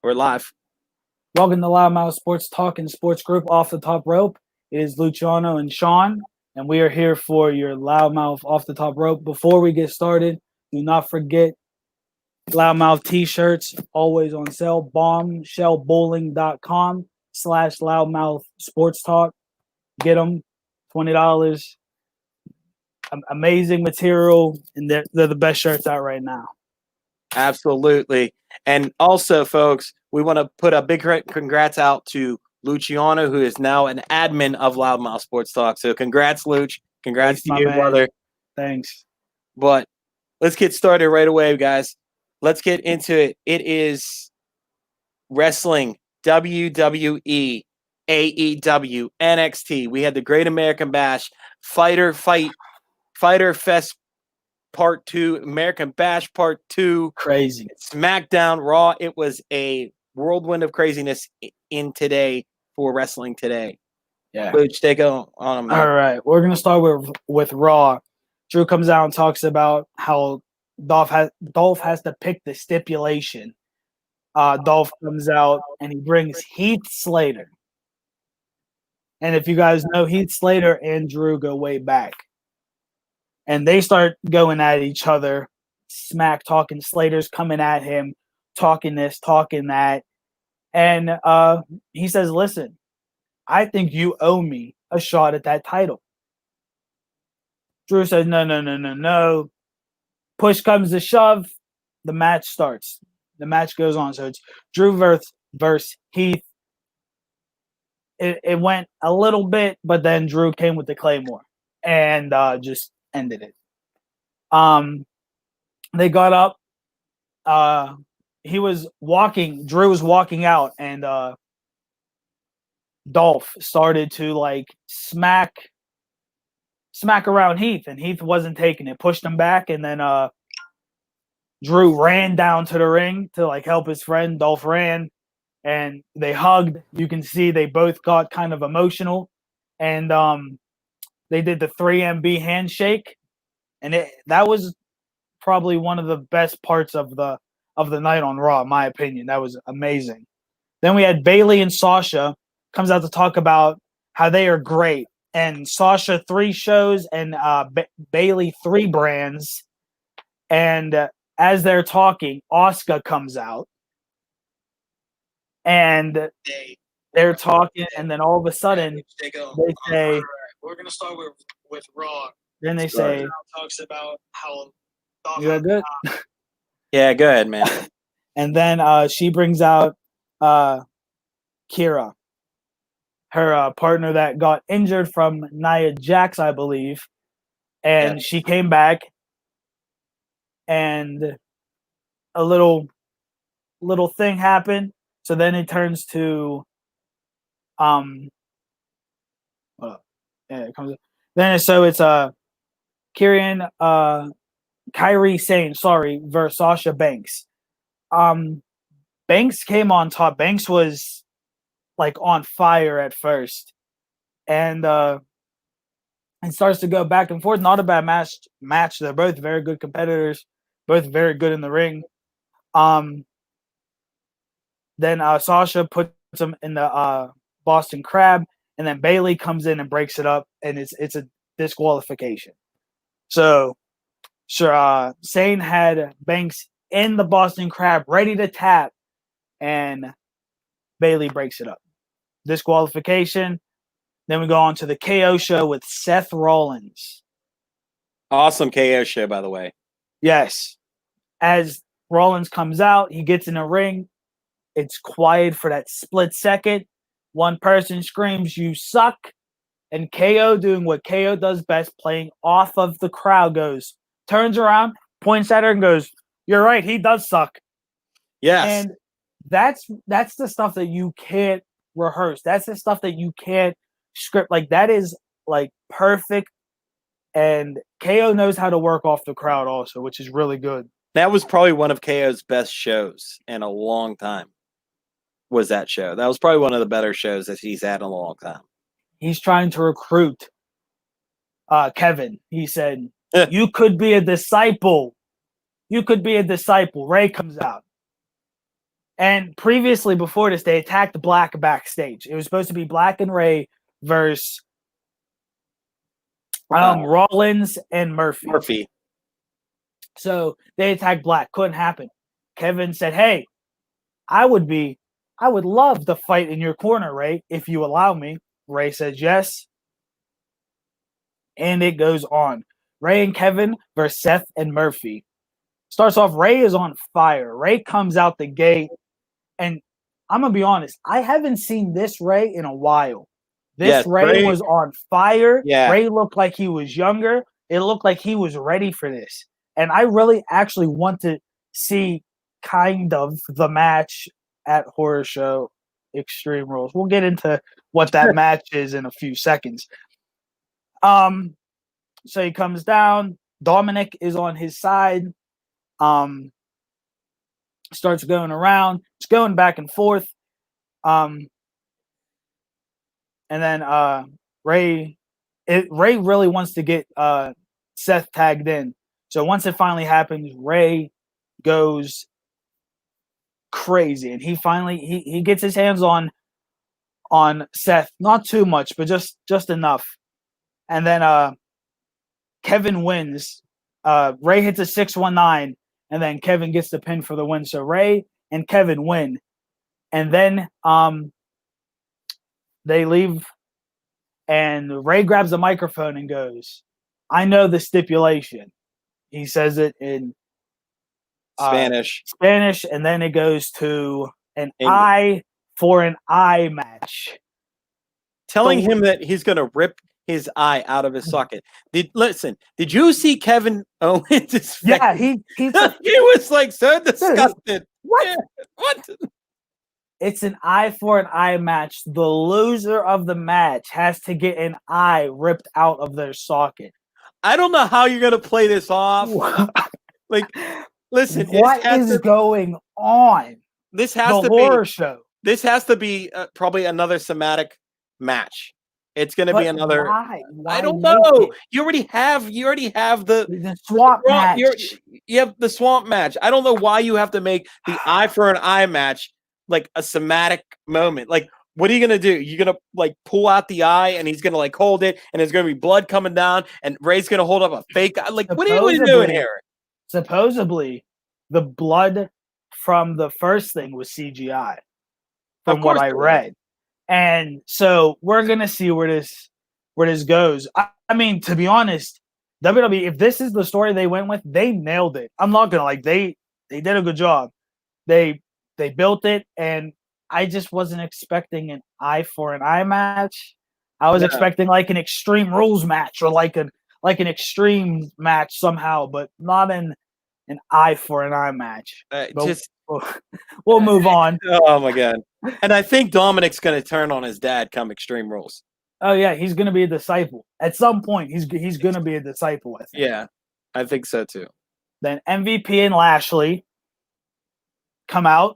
We're live. Welcome to Loudmouth Sports Talk and Sports Group Off the Top Rope. It is Luciano and Sean, and we are here for your Loudmouth Off the Top Rope. Before we get started, do not forget Loudmouth t-shirts, always on sale. bombshellbowling.com/loudmouth sports talk. Get them, $20. Amazing material, and they're the best shirts out right now. Absolutely. And also, folks, we want to put a big congrats out to Luciano, who is now an admin of Loudmouth Sports Talk. So congrats, Luch. Congrats to you, brother. Thanks. But let's get started right away, guys. Let's get into it. It is wrestling, WWE, AEW, NXT. We had the Great American Bash, Fighter Fest Part 2, American Bash Part 2. Crazy. SmackDown, Raw. It was a whirlwind of craziness in today for wrestling today. Yeah. Luch, take on them. All right. We're going to start with Raw. Drew comes out and talks about how Dolph has to pick the stipulation. Dolph comes out and he brings Heath Slater. And if you guys know, Heath Slater and Drew go way back. And they start going at each other, smack talking. Slater's coming at him, talking this, talking that. And he says, listen, I think you owe me a shot at that title. Drew says, no. Push comes to shove. The match starts. The match goes on. So it's Drew versus Heath. It went a little bit, but then Drew came with the Claymore and just ended it. They got up. Drew was walking out, and Dolph started to smack around Heath, and Heath wasn't taking it, pushed him back, and then Drew ran down to the ring to help his friend. Dolph ran, and they hugged. You can see they both got kind of emotional, and they did the 3MB handshake, and that was probably one of the best parts of the night on Raw, in my opinion. That was amazing. Then we had Bayley and Sasha comes out to talk about how they are great, and Sasha 3 shows and Bayley 3 brands. And as they're talking, Asuka comes out, and they're talking, and then all of a sudden they say, "We're gonna start with Raw." Then they say, talks about how "You are good." Yeah, go ahead, man. And then she brings out Kira, her partner that got injured from Nia Jax, I believe. And she came back, and a little thing happened. So then it turns to it comes. Then so it's Kairi Sane, versus Sasha Banks. Banks came on top. Banks was on fire at first, and it starts to go back and forth. Not a bad match. They're both very good competitors, both very good in the ring. Then Sasha puts him in the Boston Crab, and then Bayley comes in and breaks it up, and it's a disqualification. So Sane had Banks in the Boston Crab ready to tap, and Bayley breaks it up. Disqualification. Then we go on to the KO show with Seth Rollins. Awesome KO show, by the way. Yes. As Rollins comes out, he gets in a ring. It's quiet for that split second. One person screams, "You suck." And KO, doing what KO does best, playing off of the crowd, turns around, points at her, and goes, "You're right, he does suck." Yes. And that's the stuff that you can't rehearse. That's the stuff that you can't script. That is perfect. And KO knows how to work off the crowd also, which is really good. That was probably one of KO's best shows in a long time. Was that show? That was probably one of the better shows that he's had in a long time. He's trying to recruit Kevin. He said, "You could be a disciple. You could be a disciple." Ray comes out, And previously, before this, they attacked Black backstage. It was supposed to be Black and Ray versus Rollins and Murphy. So they attacked Black. Couldn't happen. Kevin said, "Hey, I would love to fight in your corner, Ray, if you allow me." Ray says yes. And it goes on. Ray and Kevin versus Seth and Murphy. Starts off, Ray is on fire. Ray comes out the gate. And I'm going to be honest, I haven't seen this Ray in a while. This Ray was on fire. Yeah. Ray looked like he was younger. It looked like he was ready for this. And I really actually want to see kind of the match at Horror Show Extreme Rules. We'll get into what that match is in a few seconds. So he comes down. Dominic is on his side. Starts going around. It's going back and forth. And then Ray really wants to get Seth tagged in. So once it finally happens, Ray goes crazy, and he finally he gets his hands on Seth, not too much, but just enough. And then Kevin wins. Ray hits a 619, and then Kevin gets the pin for the win. So Ray and Kevin win. And then they leave, and Ray grabs the microphone and goes, "I know the stipulation." He says it in Spanish, and then it goes to an eye for an eye match. Telling him that he's going to rip his eye out of his socket. Did you see Kevin Owens' face? Yeah, he was like so disgusted. What? Yeah, what? It's an eye for an eye match. The loser of the match has to get an eye ripped out of their socket. I don't know how you're going to play this off. Like, listen, what is going on? This has the to horror be show. This has to be probably another somatic match. It's going to be another. Why I don't know. You already have the swamp match. You have the swamp match. I don't know why you have to make the eye for an eye match like a somatic moment. Like, what are you going to do? You're going to like pull out the eye and he's going to like hold it and there's going to be blood coming down and Ray's going to hold up a fake eye. Like, what are you doing here? Supposedly, the blood from the first thing was CGI, from what I read. And so we're going to see where this goes. I mean, to be honest, WWE, if this is the story they went with, they nailed it. I'm not going to they did a good job. They built it, and I just wasn't expecting an eye for an eye match. I was expecting like an Extreme Rules match or like an extreme match somehow, but not an eye for an eye match. We'll move on. Oh my god! And I think Dominic's going to turn on his dad come Extreme Rules. Oh yeah, he's going to be a disciple at some point. He's going to be a disciple. I think. Yeah, I think so too. Then MVP and Lashley come out.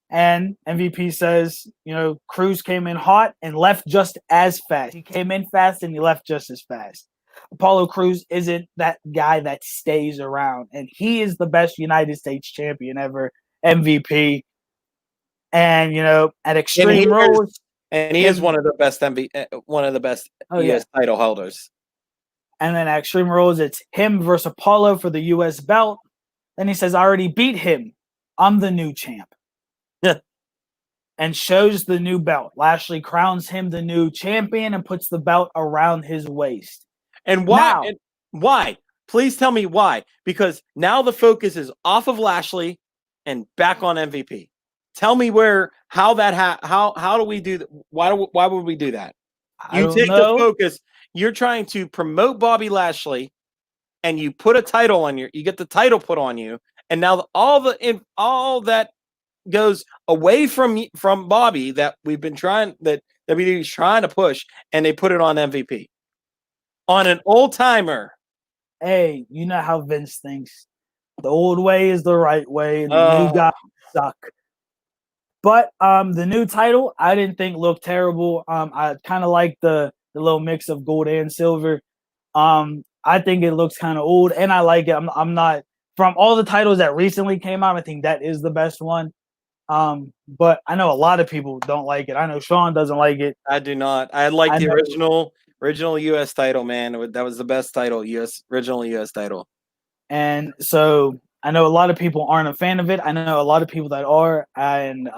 And MVP says, Cruz came in hot and left just as fast. He came in fast and he left just as fast. Apollo Crews isn't that guy that stays around. And he is the best United States champion ever, MVP. And, at Extreme Rules. And he is one of the best US title holders. And then at Extreme Rules, it's him versus Apollo for the US belt. Then he says, I already beat him. I'm the new champ. And shows the new belt. Lashley crowns him the new champion and puts the belt around his waist. And why? Why? Please tell me why. Because now the focus is off of Lashley and back on MVP. Tell me how do we do that? Why would we do that? You take the focus. You're trying to promote Bobby Lashley, and you put a title on you get the title put on you, and now all that goes away from Bobby that WWE's trying to push, and they put it on MVP, on an old timer. Hey, you know how Vince thinks. The old way is the right way, and the new guys suck. But the new title, I didn't think looked terrible. I kind of like the little mix of gold and silver. I think it looks kind of old, and I like it. I'm not from all the titles that recently came out, I think that is the best one. But I know a lot of people don't like it. I know Sean doesn't like it. I do not. I like I the know. original U.S. title, man. That was the best title, original U.S. title. And so I know a lot of people aren't a fan of it. I know a lot of people that are, and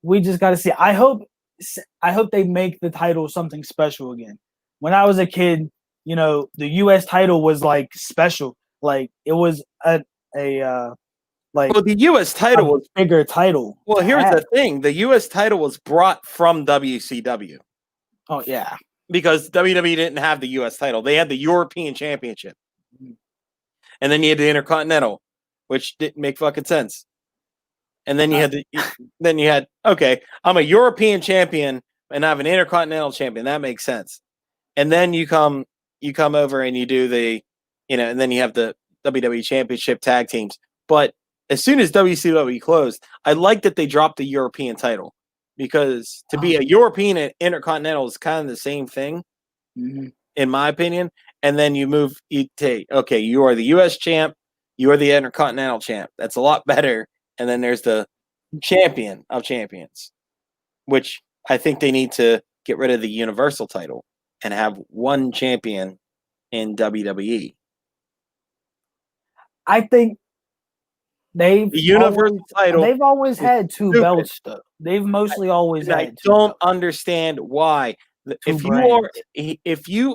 we just got to see. I hope they make the title something special again. When I was a kid, you know, the U.S. title was like special. Like it was a like Well, the U.S. a title was. bigger title. Well, to here's have. the thing: the U.S. title was brought from WCW Oh yeah. because WWE didn't have the U.S. title; they had the European Championship, and then you had the Intercontinental, which didn't make fucking sense. And then you had okay, I'm a European champion and I have an Intercontinental champion. That makes sense. And then you come over and you do the, and then you have the WWE Championship tag teams. But as soon as WCW closed, I like that they dropped the European title because to be a European and Intercontinental is kind of the same thing, in my opinion. And then you are the U.S. champ, you are the Intercontinental champ. That's a lot better. And then there's the champion of champions, which I think they need to get rid of the Universal title and have one champion in WWE. I think The Universal title. They've always had two stupid. belts, though. They've mostly always had. I don't understand why. If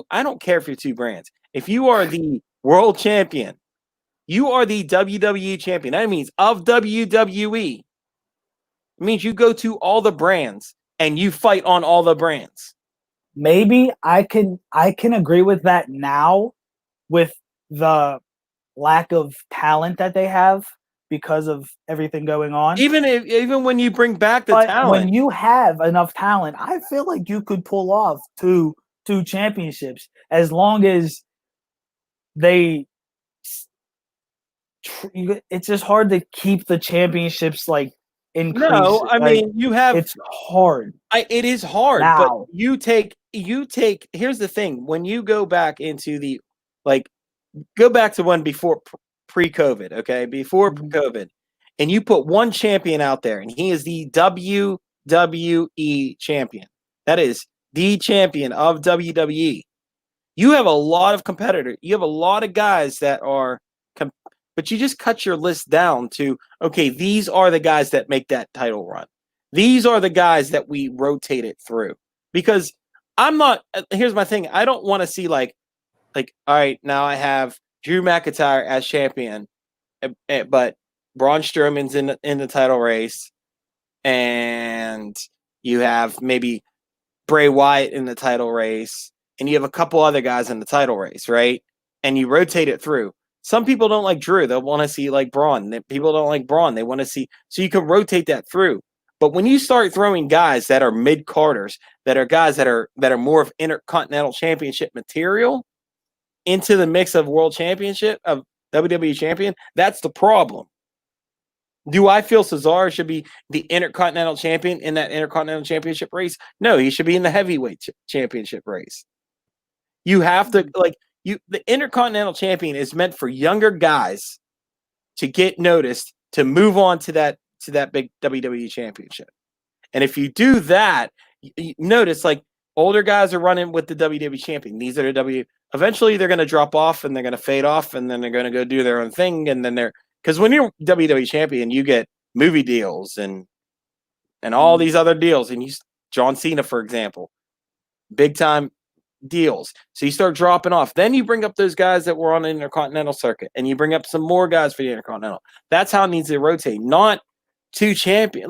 I don't care if you're two brands. If you are the world champion, you are the WWE champion. That means of WWE. It means you go to all the brands and you fight on all the brands. Maybe I can agree with that now, with the lack of talent that they have because of everything going on. Even when you bring back the talent, when you have enough talent, I feel like you could pull off two championships as long as they. It's just hard to keep the championships like increase. No, I mean you have. It's hard. It is hard, now. But you take. Here's the thing: when you go back into go back to one before pre-COVID, okay, before COVID, and you put one champion out there, and he is the WWE champion. That is the champion of WWE. You have a lot of competitors. You have a lot of guys that are. But you just cut your list down to, okay, these are the guys that make that title run. These are the guys that we rotate it through. Because here's my thing. I don't want to see all right, now I have Drew McIntyre as champion, but Braun Strowman's in the title race, and you have maybe Bray Wyatt in the title race, and you have a couple other guys in the title race, right? And you rotate it through. Some people don't like Drew. They'll want to see Braun. People don't like Braun. They want to see. So you can rotate that through. But when you start throwing guys that are mid-carders, that are guys that are more of Intercontinental Championship material into the mix of World Championship, of WWE Champion, that's the problem. Do I feel Cesaro should be the Intercontinental Champion in that Intercontinental Championship race? No, he should be in the Heavyweight Championship race. You have to, the Intercontinental Champion is meant for younger guys to get noticed, to move on to that big WWE Championship. And if you do that, you notice older guys are running with the WWE Champion. These are the eventually they're going to drop off and they're going to fade off and then they're going to go do their own thing. And then because when you're WWE Champion, you get movie deals and all these other deals. And John Cena, for example, big time deals. So you start dropping off. Then you bring up those guys that were on the Intercontinental circuit and you bring up some more guys for the Intercontinental. That's how it needs to rotate, not two champion.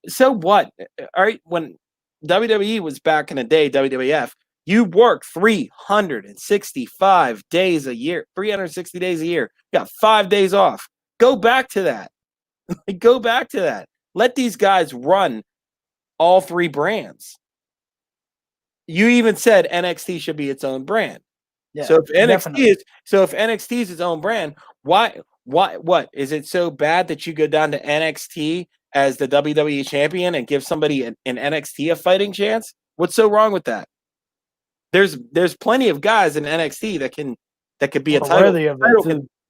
So what? All right, when WWE was back in the day, WWF, you work 365 days a year, 360 days a year. You got 5 days off. Go back to that. Go back to that. Let these guys run all three brands. You even said NXT should be its own brand. Yeah, so if NXT is its own brand, what is it so bad that you go down to NXT as the WWE champion and give somebody in NXT a fighting chance? What's so wrong with that? There's plenty of guys in NXT that could be a title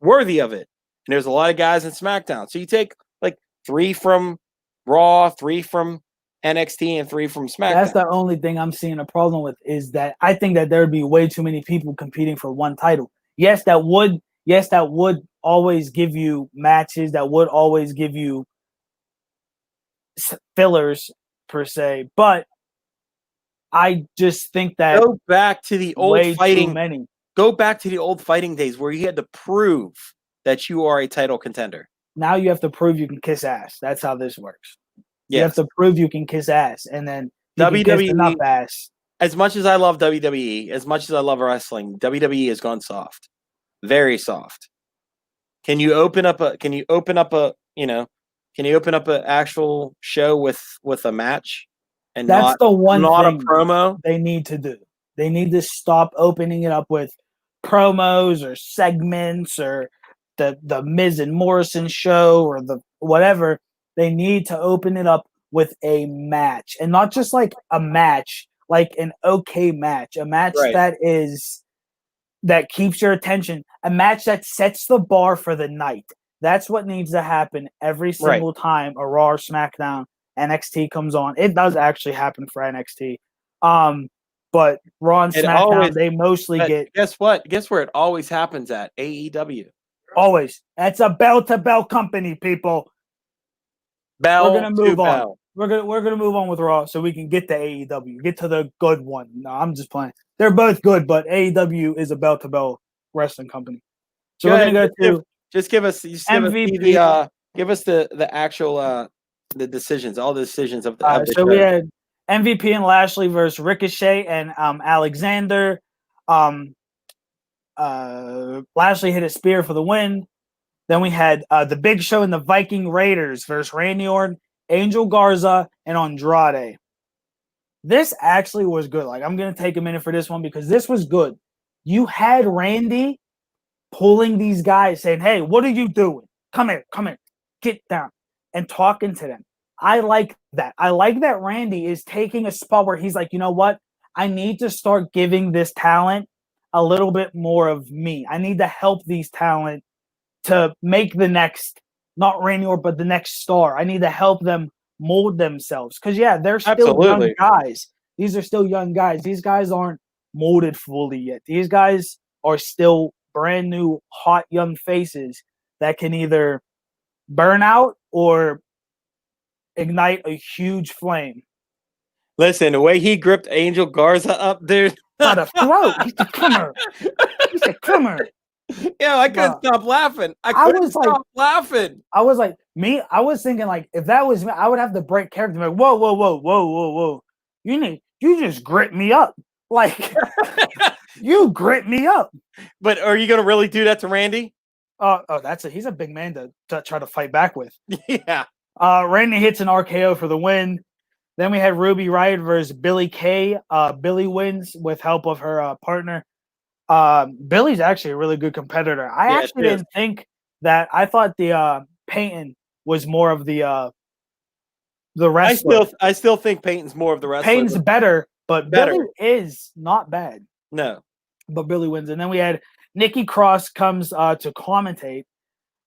worthy of it. And there's a lot of guys in SmackDown. So you take like 3 from Raw, 3 from NXT, and 3 from SmackDown. That's the only thing I'm seeing a problem with, is that I think that there would be way too many people competing for one title. Yes, that would always give you matches, that would always give you fillers per se, but I just think that Go back to the old way too fighting. many. Go back to the old fighting days where you had to prove that you are a title contender. Now you have to prove you can kiss ass. That's how this works. You have Yes. to prove you can kiss ass, and then you can kiss WWE enough ass. As much as I love WWE, as much as I love wrestling, WWE has gone soft. Very soft. Can you open up a actual show with a match and That's not the one not a thing promo? they need to do. They need to stop opening it up with promos or segments or the Miz and Morrison show or the whatever. They need to open it up with a match, and not just like a match, like an okay match, a match Right. that keeps your attention, a match that sets the bar for the night. That's what needs to happen every single time a Raw or SmackDown NXT comes on. It does actually happen for NXT. But Raw and It SmackDown, always- they mostly But get guess what? Guess where it always happens at? AEW. always. That's a bell-to-bell company, people. Bell We're gonna to move on. bell. We're gonna move on with Raw so we can get to AEW, get to the good one. No, I'm just playing. They're both good, but AEW is a bell-to-bell wrestling company. So Go we're ahead, gonna go to Just give us MVP. the actual the decisions, all the decisions of the, of the so we show. had MVP and Lashley versus Ricochet and Alexander. Lashley hit a spear for the win. Then we had the Big Show and the Viking Raiders versus Randy Orton, Angel Garza, and Andrade. This actually was good. Like, I'm going to take a minute for this one because this was good. You had Randy pulling these guys saying, hey, what are you doing? Come here, get down, and talking to them. I like that. I like that Randy is taking a spot where he's like, you know what? I need to start giving this talent a little bit more of me. I need to help these talent to make the next, not Randy Orton, but the next star. I need to help them mold themselves. Because, yeah, they're still young guys. These are still young guys. These guys aren't molded fully yet. These guys are still brand new, hot, young faces that can either burn out or ignite a huge flame. Listen, the way he gripped Angel Garza up, dude. By the throat. He said, come here. He said, come here. Yeah, I couldn't stop laughing. I couldn't stop laughing. I was like, I was thinking, like, if that was me, I would have to break character. Like, whoa. You just grip me up. Like, you grip me up. But are you going to really do that to Randy? He's a big man to try to fight back with. Yeah. Randy hits an RKO for the win. Then we had Ruby Riott versus Billie Kay. Billie wins with help of her partner. Billie's actually a really good competitor. I actually didn't think that. I thought the Peyton was more of the wrestler. I still think Peyton's more of the wrestler. Peyton's better, but Billie is not bad. No. But Billie wins. And then we had Nikki Cross comes to commentate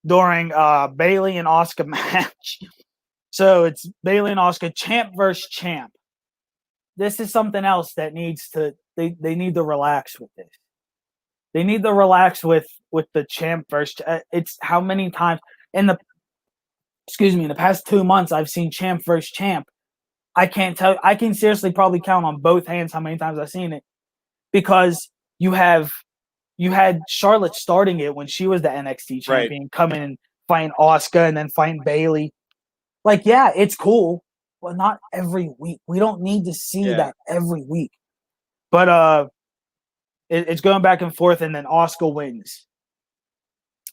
during Bayley and Asuka match. So it's Bayley and Asuka, champ versus champ. This is something else that needs to they need to relax with this. They need to relax with the champ versus. It's how many times in the past 2 months I've seen champ versus champ. I can't tell. I can seriously probably count on both hands how many times I've seen it, because you had Charlotte starting it when she was the NXT champion, coming and fighting Asuka and then fighting Bayley. Like, yeah, it's cool, but not every week. We don't need to see that every week. But it's going back and forth, and then Asuka wins.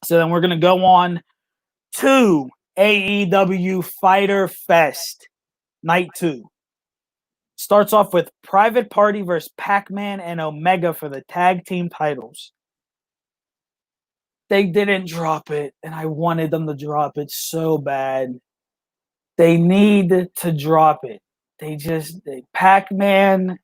So then we're going to go on to AEW Fighter Fest Night 2. Starts off with Private Party versus Pac-Man and Omega for the tag team titles. They didn't drop it, and I wanted them to drop it so bad. They need to drop it. Pac-Man,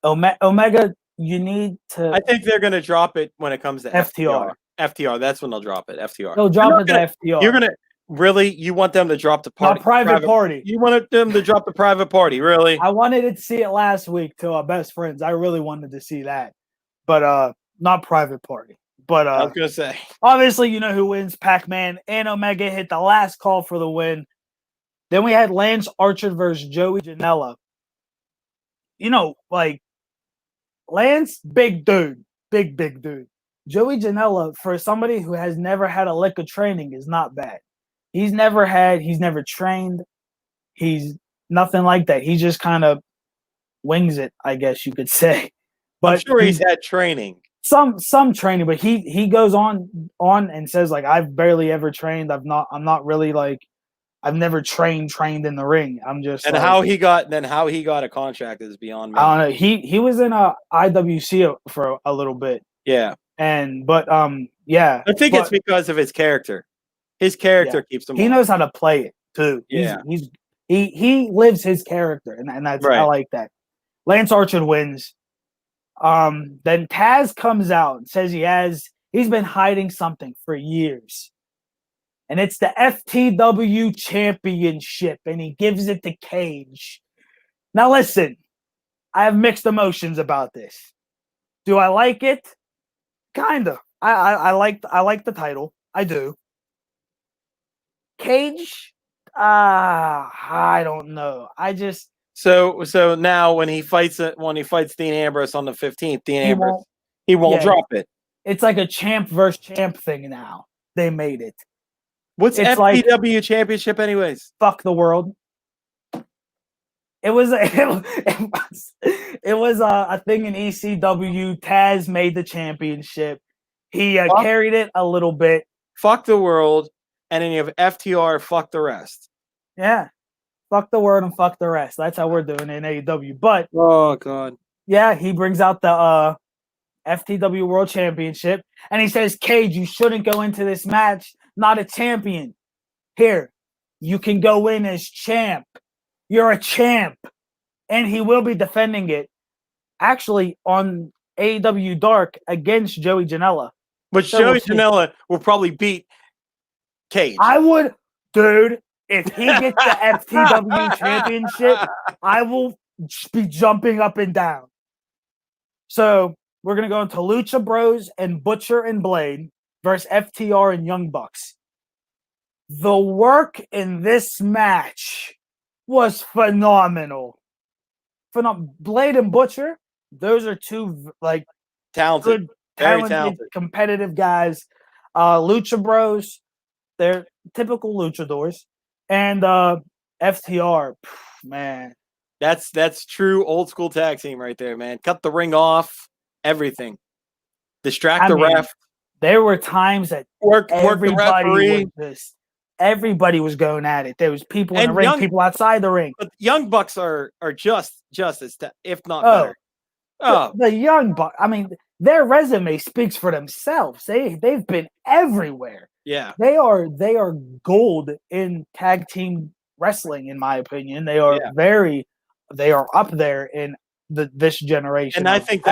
Omega, you need to. I think they're going to drop it when it comes to FTR. FTR. That's when they'll drop it. FTR. They'll drop it to FTR. You're gonna really? You want them to drop the party? Not private party. You wanted them to drop the private party? Really? I wanted to see it last week to our best friends. I really wanted to see that, but not private party. But I was gonna say. obviously, you know who wins. Pac-Man and Omega hit the last call for the win. Then we had Lance Archer versus Joey Janela. You know, like Lance, big dude, big dude. Joey Janela, for somebody who has never had a lick of training, is not bad. He's never trained. He's nothing like that. He just kind of wings it, I guess you could say. But I'm sure he's had training. Some training, but he goes on and says like I've barely ever trained. I'm not really like I've never trained in the ring. I'm just And like, how he got a contract is beyond me. I don't know. He was in a IWC for a little bit. Yeah. Yeah. I think it's because of his character. His character keeps him. He knows how to play it too. Yeah. He lives his character, and that's Right. I like that. Lance Archer wins. Then Taz comes out and says he's been hiding something for years. And it's the FTW championship, and he gives it to Cage. Now listen, I have mixed emotions about this. Do I like it? Kinda. I like the title. I do. Cage? I don't know. I just So now when he fights Dean Ambrose on the 15th, he won't yeah. drop it. It's like a champ versus champ thing now. They made it. What's It's FTW championship anyways? Fuck the world. It was a thing in ECW. Taz made the championship. He carried it a little bit. Fuck the world, and then you have FTR. Fuck the rest. Yeah, fuck the world and fuck the rest. That's how we're doing in AEW. But Oh god, yeah, he brings out the FTW World Championship, and he says, "Cage, you shouldn't go into this match not a champion. Here, you can go in as champ. You're a champ." And he will be defending it actually on AEW Dark against Joey Janela. but So Joey we'll see. Janela will probably beat Cage. I would, dude, if he gets the FTW championship, I will be jumping up and down. So we're going to go into Lucha Bros and Butcher and Blade versus FTR and Young Bucks. The work in this match was phenomenal. Blade and Butcher, those are two like talented, good, very talented, talented. competitive guys. Lucha Bros, they're typical luchadors. And FTR, man. That's true old school tag team right there, man. Cut the ring off, everything. Distract the ref. There were times that Work the referee. Everybody was going at it. There was people in the ring, people outside the ring. But Young Bucks are just as if not better. The Young Bucks. I mean, their resume speaks for themselves. They've been everywhere. Yeah, they are gold in tag team wrestling, in my opinion. They are they are up there in this generation. And I think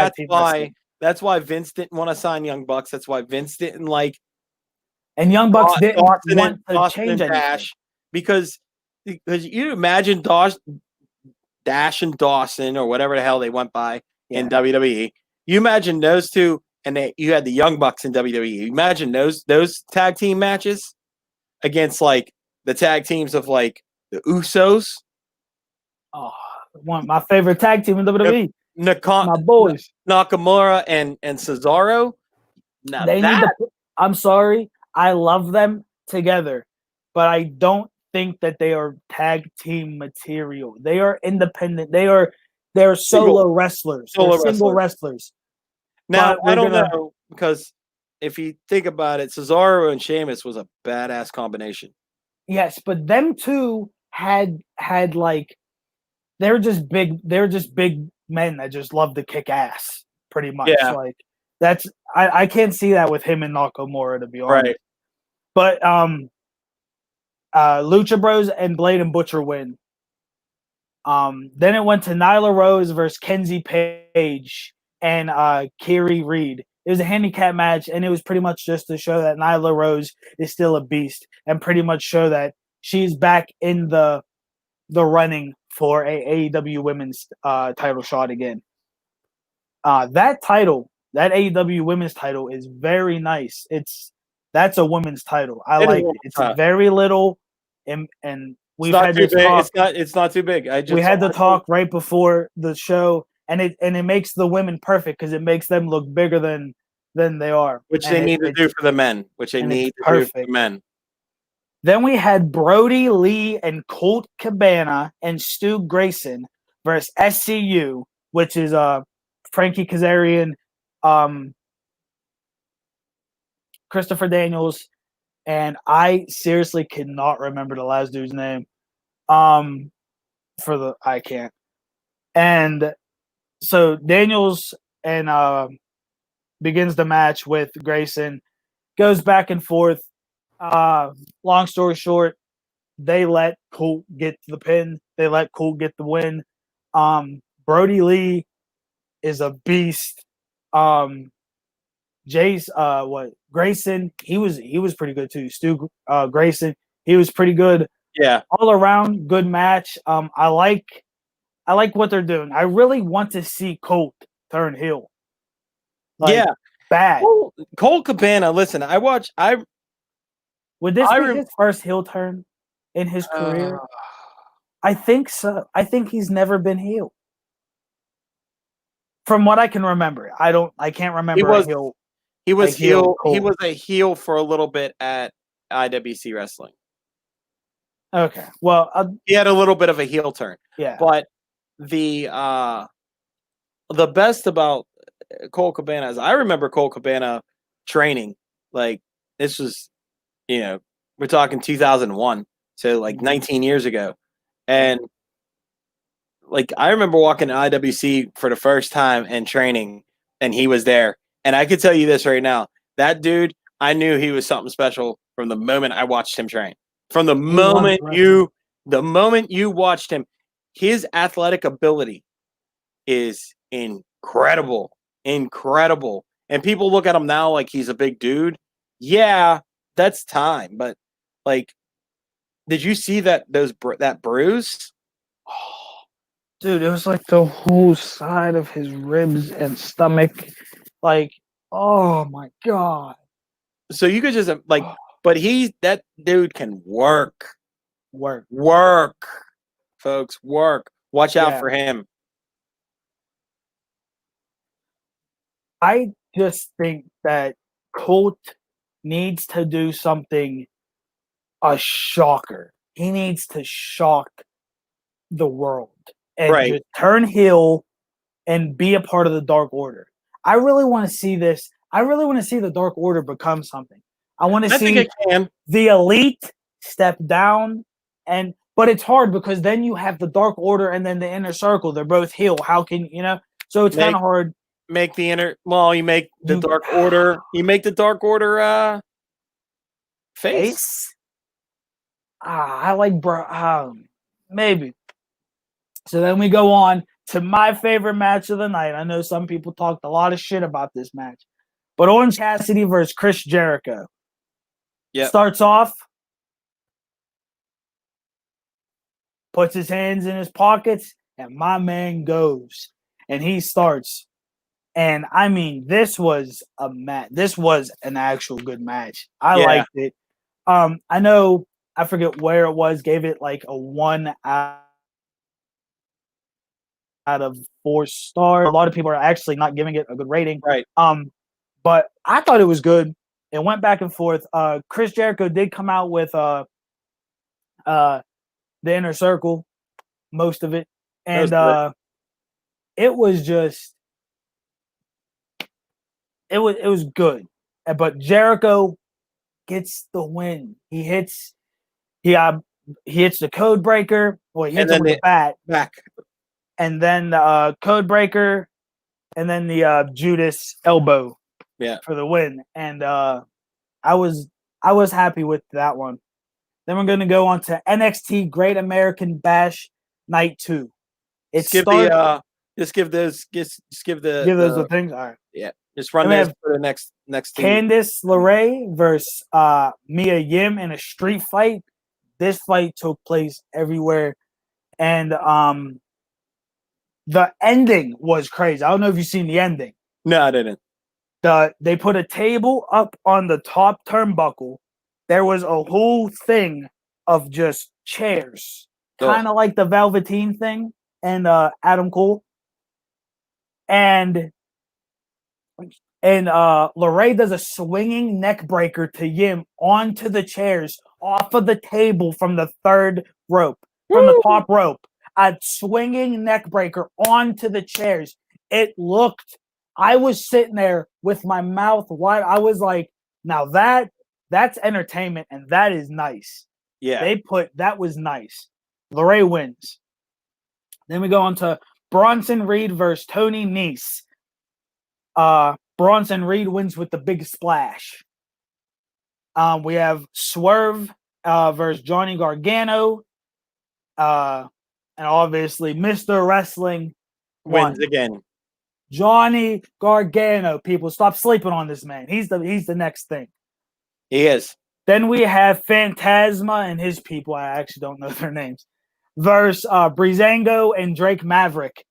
that's why Vince didn't want to sign Young Bucks. That's why Vince didn't like. And Young Bucks didn't want to change anything. Dash, because you imagine Dash and Dawson or whatever the hell they went by in WWE. You imagine those two, and you had the Young Bucks in WWE. You imagine those tag team matches against like the tag teams of like the Usos. Oh, my favorite tag team in WWE. My boys, Nakamura and Cesaro. Now I'm sorry. I love them together, but I don't think that they are tag team material. They are independent. They're solo wrestlers. Single wrestlers. Now, I don't know, because if you think about it, Cesaro and Sheamus was a badass combination. Yes, but them two had like they're just big men that just love to kick ass, pretty much. Yeah. Like that's I can't see that with him and Nakamura, to be honest. Right. But Lucha Bros and Blade and Butcher win. Then it went to Nyla Rose versus Kenzie Page and Kiri Reed. It was a handicap match, and it was pretty much just to show that Nyla Rose is still a beast, and pretty much show that she's back in the running for a AEW Women's title shot again. That title, that AEW Women's title, is very nice. That's a women's title. I like it. It's very little, and we've had this talk. It's not too big. We had the talk right before the show, and it makes the women perfect because it makes them look bigger than they are, which they need to do for the men. Which they need to do for the men. Then we had Brody Lee and Colt Cabana and Stu Grayson versus SCU, which is Frankie Kazarian, Christopher Daniels, and I seriously cannot remember the last dude's name. I can't. And so Daniels and begins the match with Grayson, goes back and forth. Long story short, they let Colt get the pin. They let Colt get the win. Brody Lee is a beast. Grayson, he was pretty good too. Stu Grayson, he was pretty good. Yeah. All around good match. I like what they're doing. I really want to see Colt turn heel. Bad. Colt Cabana, listen, would this be his first heel turn in his career? I think so. I think he's never been heel. From what I can remember. I can't remember He was heel. He was a heel for a little bit at IWC Wrestling. Okay. Well, he had a little bit of a heel turn. Yeah. But the best about Colt Cabana is I remember Colt Cabana training. Like this was, we're talking 2001, so like 19 years ago, and like I remember walking to IWC for the first time and training, and he was there. And I could tell you this right now, that dude, I knew he was something special from the moment I watched him train. From the moment you watched him, his athletic ability is incredible. Incredible. And people look at him now like he's a big dude. Yeah, that's time. But like, did you see that bruise? Oh, dude, it was like the whole side of his ribs and stomach. Like, oh my God. So you could just like, but that dude can work, folks, work. Watch out for him. I just think that Colt needs to do something, a shocker. He needs to shock the world and just turn heel and be a part of the Dark Order. I really want to see this. I really want to see the Dark Order become something. I want to see the Elite step down, but it's hard because then you have the Dark Order and then the Inner Circle. They're both heel. How can So it's kind of hard. You make the Dark Order. You make the Dark Order face. I like maybe. So then we go on to my favorite match of the night. I know some people talked a lot of shit about this match, but Orange Cassidy versus Chris Jericho. Yeah. Starts off, puts his hands in his pockets, and my man goes. And he starts. And I mean, this was a match. This was an actual good match. I liked it. I know, I forget where it was, gave it like a 1 out of 4 stars. A lot of people are actually not giving it a good rating. Right. But I thought it was good. It went back and forth. Chris Jericho did come out with the Inner Circle, most of it. And it was just it was good. But Jericho gets the win. He hits the code breaker. Well, he hits him with the bat. Back. And then the code breaker, and then the Judas elbow. Yeah. For the win. And I was happy with that one. Then we're going to go on to NXT Great American Bash Night 2. Give those the things. All right. Yeah. Just run And we this have for the next team. Candice LeRae versus Mia Yim in a street fight. This fight took place everywhere, and the ending was crazy. I don't know if you've seen the ending. No, I didn't. They put a table up on the top turnbuckle. There was a whole thing of just chairs, kind of like the Velveteen thing and Adam Cole. And LeRae does a swinging neck breaker to Yim onto the chairs off of the table from the third rope, from the top rope. A swinging neck breaker onto the chairs. I was sitting there with my mouth wide. I was like, now that's entertainment and that is nice. Yeah. That was nice. LeRae wins. Then we go on to Bronson Reed versus Tony Nese. Bronson Reed wins with the big splash. We have Swerve versus Johnny Gargano. And obviously Mr. Wrestling Wins again. Johnny Gargano. People, stop sleeping on this man. He's the next thing. He is. Then we have Phantasma and his people. I actually don't know their names. Versus Breezango and Drake Maverick.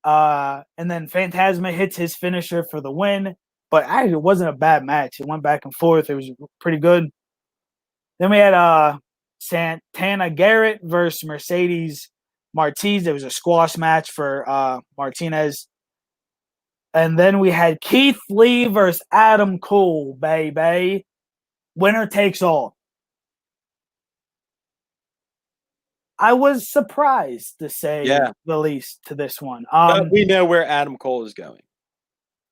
And then Phantasma hits his finisher for the win. But actually, it wasn't a bad match. It went back and forth. It was pretty good. Then we had Santana Garrett versus Mercedes Martinez. It was a squash match for Martinez. And then we had Keith Lee versus Adam Cole, baby. Winner takes all. I was surprised, to say the least, to this one. But we know where Adam Cole is going.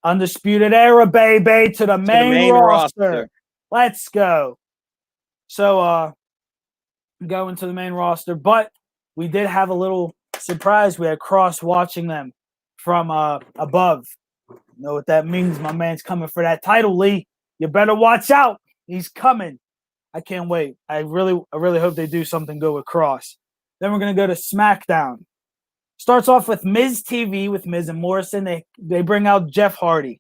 Undisputed Era, baby, to the main roster. Let's go. So, going to the main roster. But we did have a little surprise. We had Cross watching them from above. You know what that means? My man's coming for that title, Lee. You better watch out. He's coming. I can't wait. I really hope they do something good with Cross. Then we're going to go to SmackDown. Starts off with Miz TV with Miz and Morrison. They bring out Jeff Hardy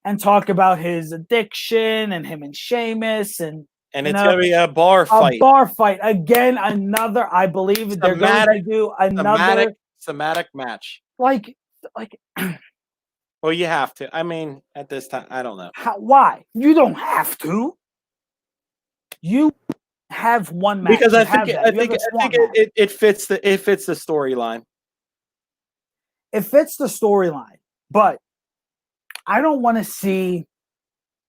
and talk about his addiction and him and Sheamus. And it's going to be a bar fight. A bar fight. Again, another, I believe they're going to do another. Thematic match. Like. Well, you have to. I mean, at this time, I don't know. Why? You don't have to. You have one match. Because I think it fits the storyline. It fits the storyline, but I don't want to see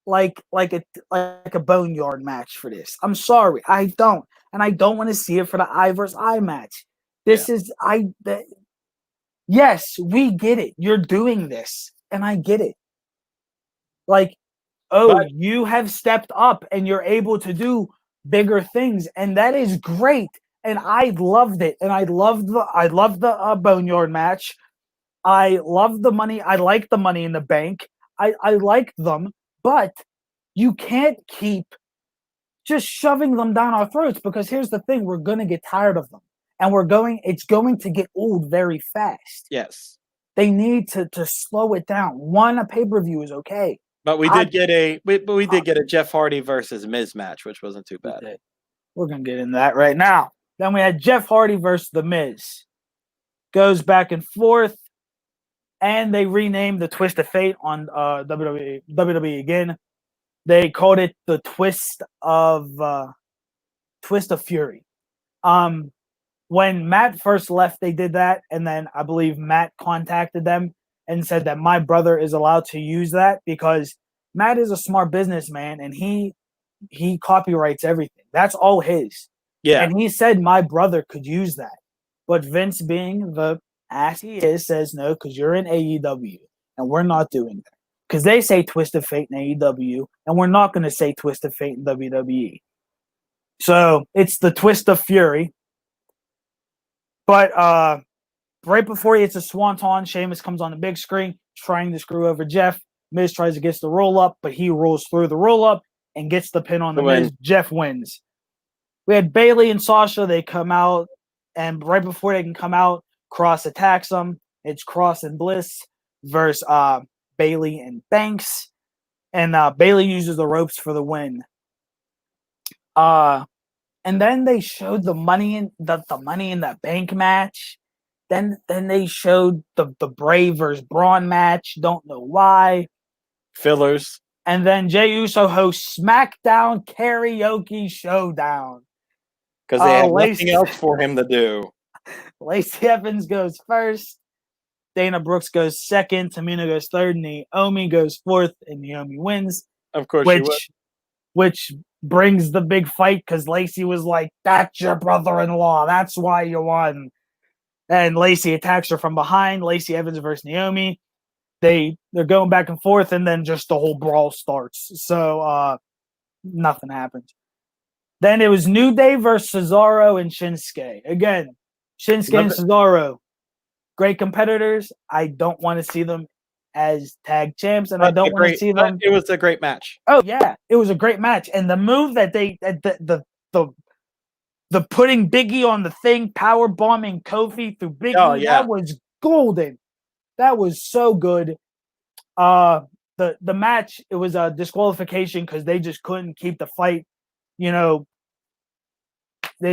like a boneyard match for this. I'm sorry, I don't, and I don't want to see it for the eye versus eye match. Yes, we get it. You're doing this, and I get it. You have stepped up, and you're able to do bigger things, and that is great. And I loved it, and I loved the boneyard match. I love the money. I like the Money in the Bank. I like them, but you can't keep just shoving them down our throats, because here's the thing: we're gonna get tired of them, and it's going to get old very fast. Yes, they need to slow it down. A pay-per-view is okay. But we did get a Jeff Hardy versus Miz match, which wasn't too bad. We're gonna get into that right now. Then we had Jeff Hardy versus The Miz. Goes back and forth, and they renamed the Twist of Fate on WWE again. They called it the Twist of Fury. When Matt first left, they did that, and then I believe Matt contacted them and said that my brother is allowed to use that, because Matt is a smart businessman and he copyrights everything. That's all his. Yeah. And he said my brother could use that. But Vince, being the ass he is, says no, because you're in AEW and we're not doing that. Because they say Twist of Fate in AEW, and we're not going to say Twist of Fate in WWE. So it's the Twist of Fury. But right before he hits a swanton, Sheamus comes on the big screen trying to screw over Jeff. Miz tries to get the roll up, but he rolls through the roll up and gets the pin on the Miz. Jeff wins. We had Bayley and Sasha. They come out, and right before they can come out, Cross attacks them. It's Cross and Bliss versus Bailey and Banks, and Bailey uses the ropes for the win. And then they showed the money in the bank match. Then they showed the Brave versus Braun match. Don't know why. Fillers. And then Jey Uso hosts SmackDown Karaoke Showdown. Because they have Lacey- nothing else for him to do. Lacey Evans goes first. Dana Brooks goes second. Tamina goes third. Naomi goes fourth, and Naomi wins. Of course she would. Which brings the big fight because Lacey was like, "That's your brother-in-law. That's why you won." And Lacey attacks her from behind. Lacey Evans versus Naomi. They're going back and forth, and then just the whole brawl starts. So nothing happens. Then it was New Day versus Cesaro and Shinsuke. Again, Shinsuke and Cesaro, great competitors. I don't want to see them as tag champs, and I don't want to see them. It was a great match. Oh yeah, it was a great match, and the move that the putting Biggie on the thing, power bombing Kofi through Biggie, that was golden. That was so good. The match, it was a disqualification because they just couldn't keep the fight. They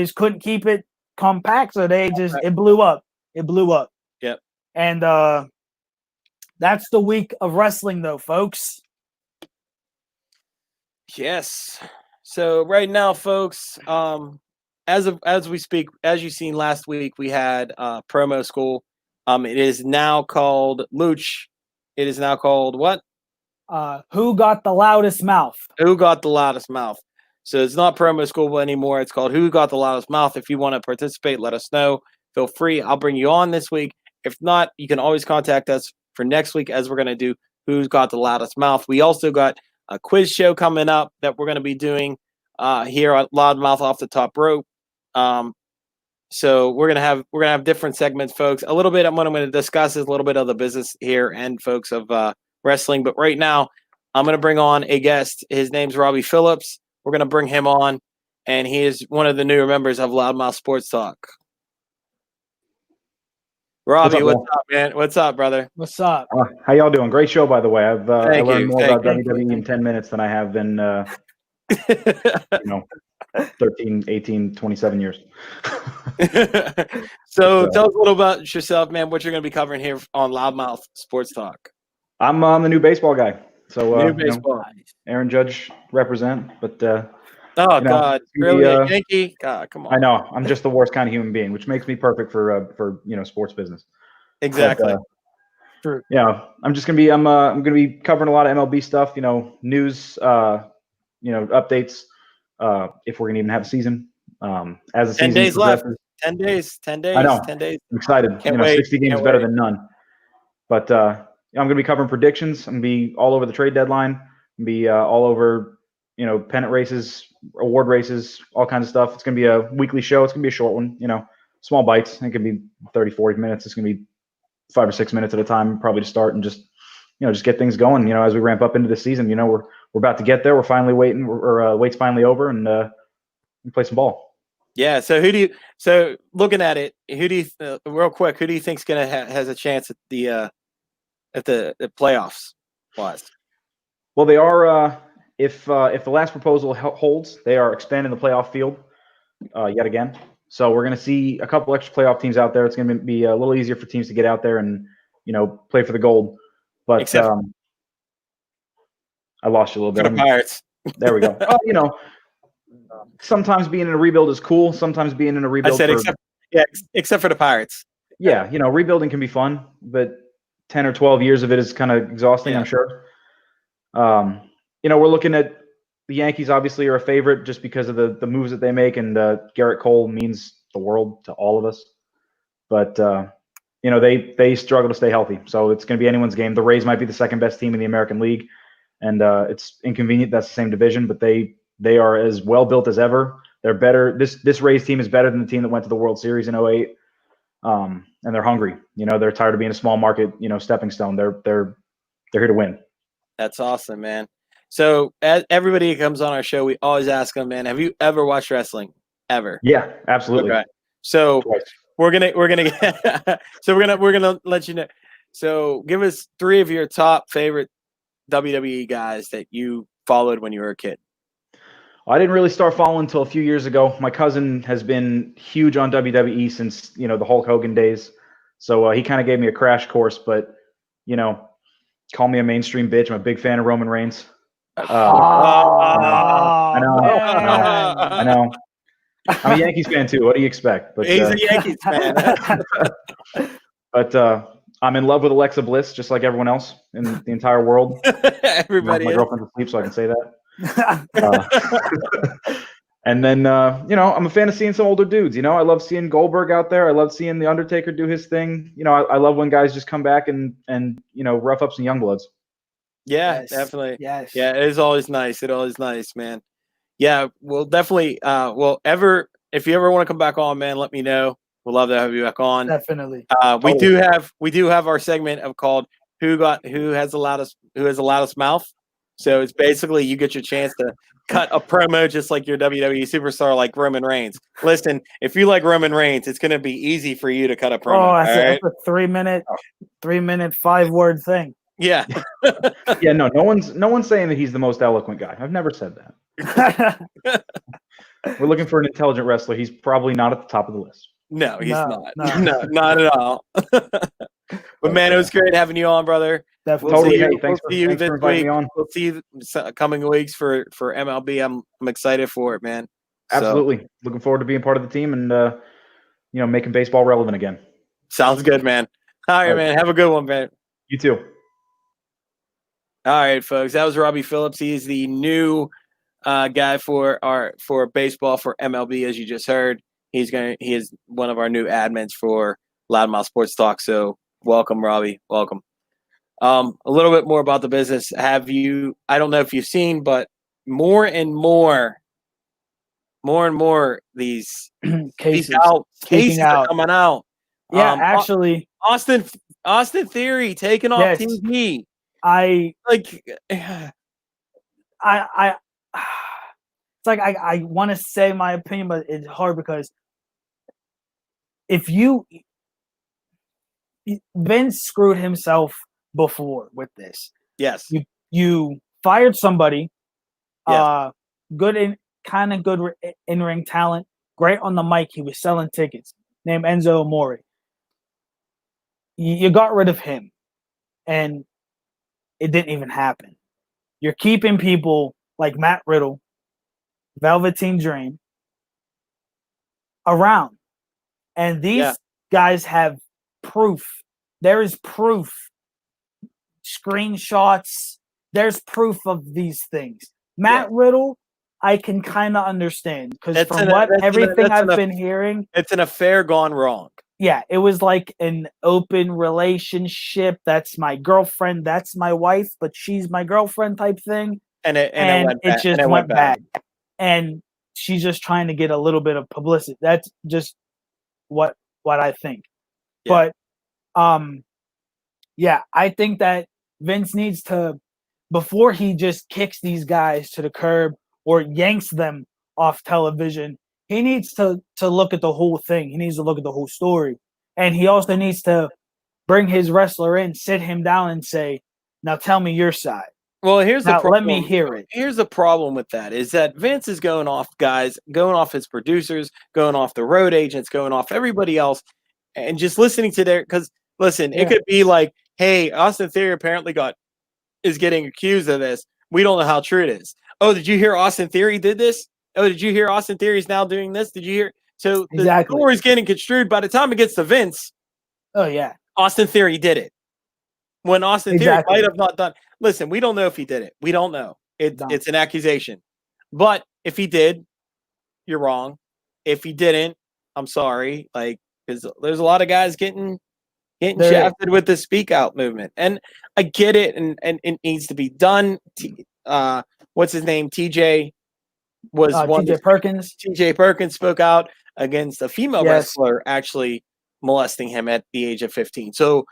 just couldn't keep it compact, so it blew up. It blew up. Yep. And that's the week of wrestling, though, folks. Yes. So right now, folks, as we speak, as you've seen last week, we had promo school. It is now called Mooch. It is now called what? Who got the loudest mouth? Who got the loudest mouth? So it's not promo school anymore. It's called Who Got the Loudest Mouth. If you want to participate, let us know. Feel free. I'll bring you on this week. If not, you can always contact us for next week as we're going to do Who's Got the Loudest Mouth. We also got a quiz show coming up that we're going to be doing here on Loudmouth Off the Top Rope. So we're gonna have different segments, folks. A little bit of what I'm going to discuss is a little bit of the business here and folks of wrestling. But right now, I'm going to bring on a guest. His name's Robbie Phillips. We're going to bring him on, and he is one of the newer members of Loudmouth Sports Talk. Robbie, what's up, man? What's up, brother? What's up? How y'all doing? Great show, by the way. I've I learned more about WWE in 10 minutes than I have in 13, 18, 27 years. So tell us a little about yourself, man, what you're going to be covering here on Loudmouth Sports Talk. I'm the new baseball guy. So new baseball. Aaron Judge represent, but God, really a Yankee? God, come on. I know. I'm just the worst kind of human being, which makes me perfect for sports business. Exactly. True. Yeah, I'm just gonna be I'm gonna be covering a lot of MLB stuff, news, updates. If we're gonna even have a season, as a 10 season days left. progresses. 10 days. 10 days. I know. 10 days. I'm excited. Can't wait. 60 games is better than none. But I'm gonna be covering predictions. I'm gonna be all over the trade deadline. I'm gonna be all over pennant races, award races, all kinds of stuff. It's gonna be a weekly show. It's gonna be a short one. Small bites. It could be 30, 40 minutes. It's gonna be 5 or 6 minutes at a time, probably to start and just get things going. As we ramp up into the season, we're about to get there. We're finally waiting, or wait's finally over, and we play some ball. Yeah. So looking at it, real quick, who do you think's gonna has a chance at the playoffs? Wise. Well, they are. If the last proposal holds, they are expanding the playoff field yet again. So we're going to see a couple extra playoff teams out there. It's going to be a little easier for teams to get out there and play for the gold. But I lost you a little bit. For the Pirates. There we go. Sometimes being in a rebuild is cool. Sometimes being in a rebuild. I said except for the Pirates. Yeah, rebuilding can be fun, but 10 or 12 years of it is kind of exhausting. Yeah. I'm sure. We're looking at the Yankees. Obviously, are a favorite just because of the moves that they make, and Garrett Cole means the world to all of us. But they struggle to stay healthy, so it's going to be anyone's game. The Rays might be the second best team in the American League, and it's inconvenient. That's the same division, but they are as well built as ever. They're better. This Rays team is better than the team that went to the World Series in 2008. And they're hungry. They're tired of being a small market. Stepping stone. They're here to win. That's awesome, man. So as everybody who comes on our show, we always ask them, man, have you ever watched wrestling? Ever? Yeah, absolutely. Okay. So Twice. we're gonna let you know. So give us 3 of your top favorite WWE guys that you followed when you were a kid. I didn't really start following until a few years ago. My cousin has been huge on WWE since the Hulk Hogan days, so he kind of gave me a crash course. But call me a mainstream bitch. I'm a big fan of Roman Reigns. Oh, I know. man. I know. I'm a Yankees fan too. What do you expect? But He's a Yankees fan. but I'm in love with Alexa Bliss, just like everyone else in the entire world. Everybody My is. girlfriend's asleep, so I can say that. And then, I'm a fan of seeing some older dudes. I love seeing Goldberg out there. I love seeing The Undertaker do his thing. I love when guys just come back and rough up some young bloods. Yeah, Yes, definitely. yes. Yeah, it is always nice. It always nice, man. Yeah, we'll definitely. If you ever want to come back on, man, let me know. We'll love to have you back on. Definitely. We do have our segment of called who has the loudest mouth. So it's basically you get your chance to cut a promo just like your WWE superstar like Roman Reigns. Listen, if you like Roman Reigns, it's going to be easy for you to cut a promo. Oh, that's a 3-minute, 5-word thing. Yeah. Yeah, no one's saying that he's the most eloquent guy. I've never said that. We're looking for an intelligent wrestler. He's probably not at the top of the list. No, he's not. no. No, not at all. But man, it was great having you on, brother. Definitely. Totally. See you- Hey, thanks see you for this inviting week. me on. We'll see you coming weeks for MLB. I'm excited for it, man. So, Absolutely. Looking forward to being part of the team and making baseball relevant again. sounds good, man. All right, man. Have a good one, man. You too. All right, folks. That was Robbie Phillips. He's the new guy for baseball for MLB, as you just heard. He is one of our new admins for Loudmouth Sports Talk. So welcome, Robbie. Welcome. A little bit more about the business. I don't know if you've seen, but more and more these Cases. cases are out. coming out. Yeah, actually, Austin Theory taken off Yes. TV. I Like, it's like I want to say my opinion, but it's hard because if Vince screwed himself before with this. yes, You fired somebody, Yes. good in-ring talent, great on the mic. He was selling tickets. Named Enzo Amore. You got rid of him, and it didn't even happen. You're keeping people like Matt Riddle, Velveteen Dream around, and these guys have proof. There is proof, screenshots. There's proof of these things. Matt Riddle, I can kind of understand because everything I've been hearing, it's an affair gone wrong. yeah, it was like an open relationship. That's my girlfriend. That's my wife, but she's my girlfriend type thing. And it went bad. And she's just trying to get a little bit of publicity. That's just what I think. Yeah. But I think that Vince needs to, before he just kicks these guys to the curb or yanks them off television, he needs to look at the whole thing. He needs to look at the whole story. And he also needs to bring his wrestler in, sit him down and say, now tell me your side. Well, here's the problem. Let me hear it. Here's the problem with that is that Vince is going off his producers, going off the road agents, going off everybody else, and just listening to it could be like, hey, Austin Theory apparently is getting accused of this. We don't know how true it is. Oh, did you hear Austin Theory did this? Oh, did you hear Austin Theory's now doing this? Did you hear? So the story's getting construed. By the time it gets to Vince, oh yeah, Austin Theory did it. When Austin Theory might have not done. Listen, we don't know if he did it. We don't know. It's an accusation. But if he did, you're wrong. If he didn't, I'm sorry. Like, because there's a lot of guys getting shafted with the speak out movement. And I get it, and it needs to be done. What's his name? TJ was one. TJ Perkins. TJ Perkins spoke out against a female wrestler actually molesting him at the age of 15. So,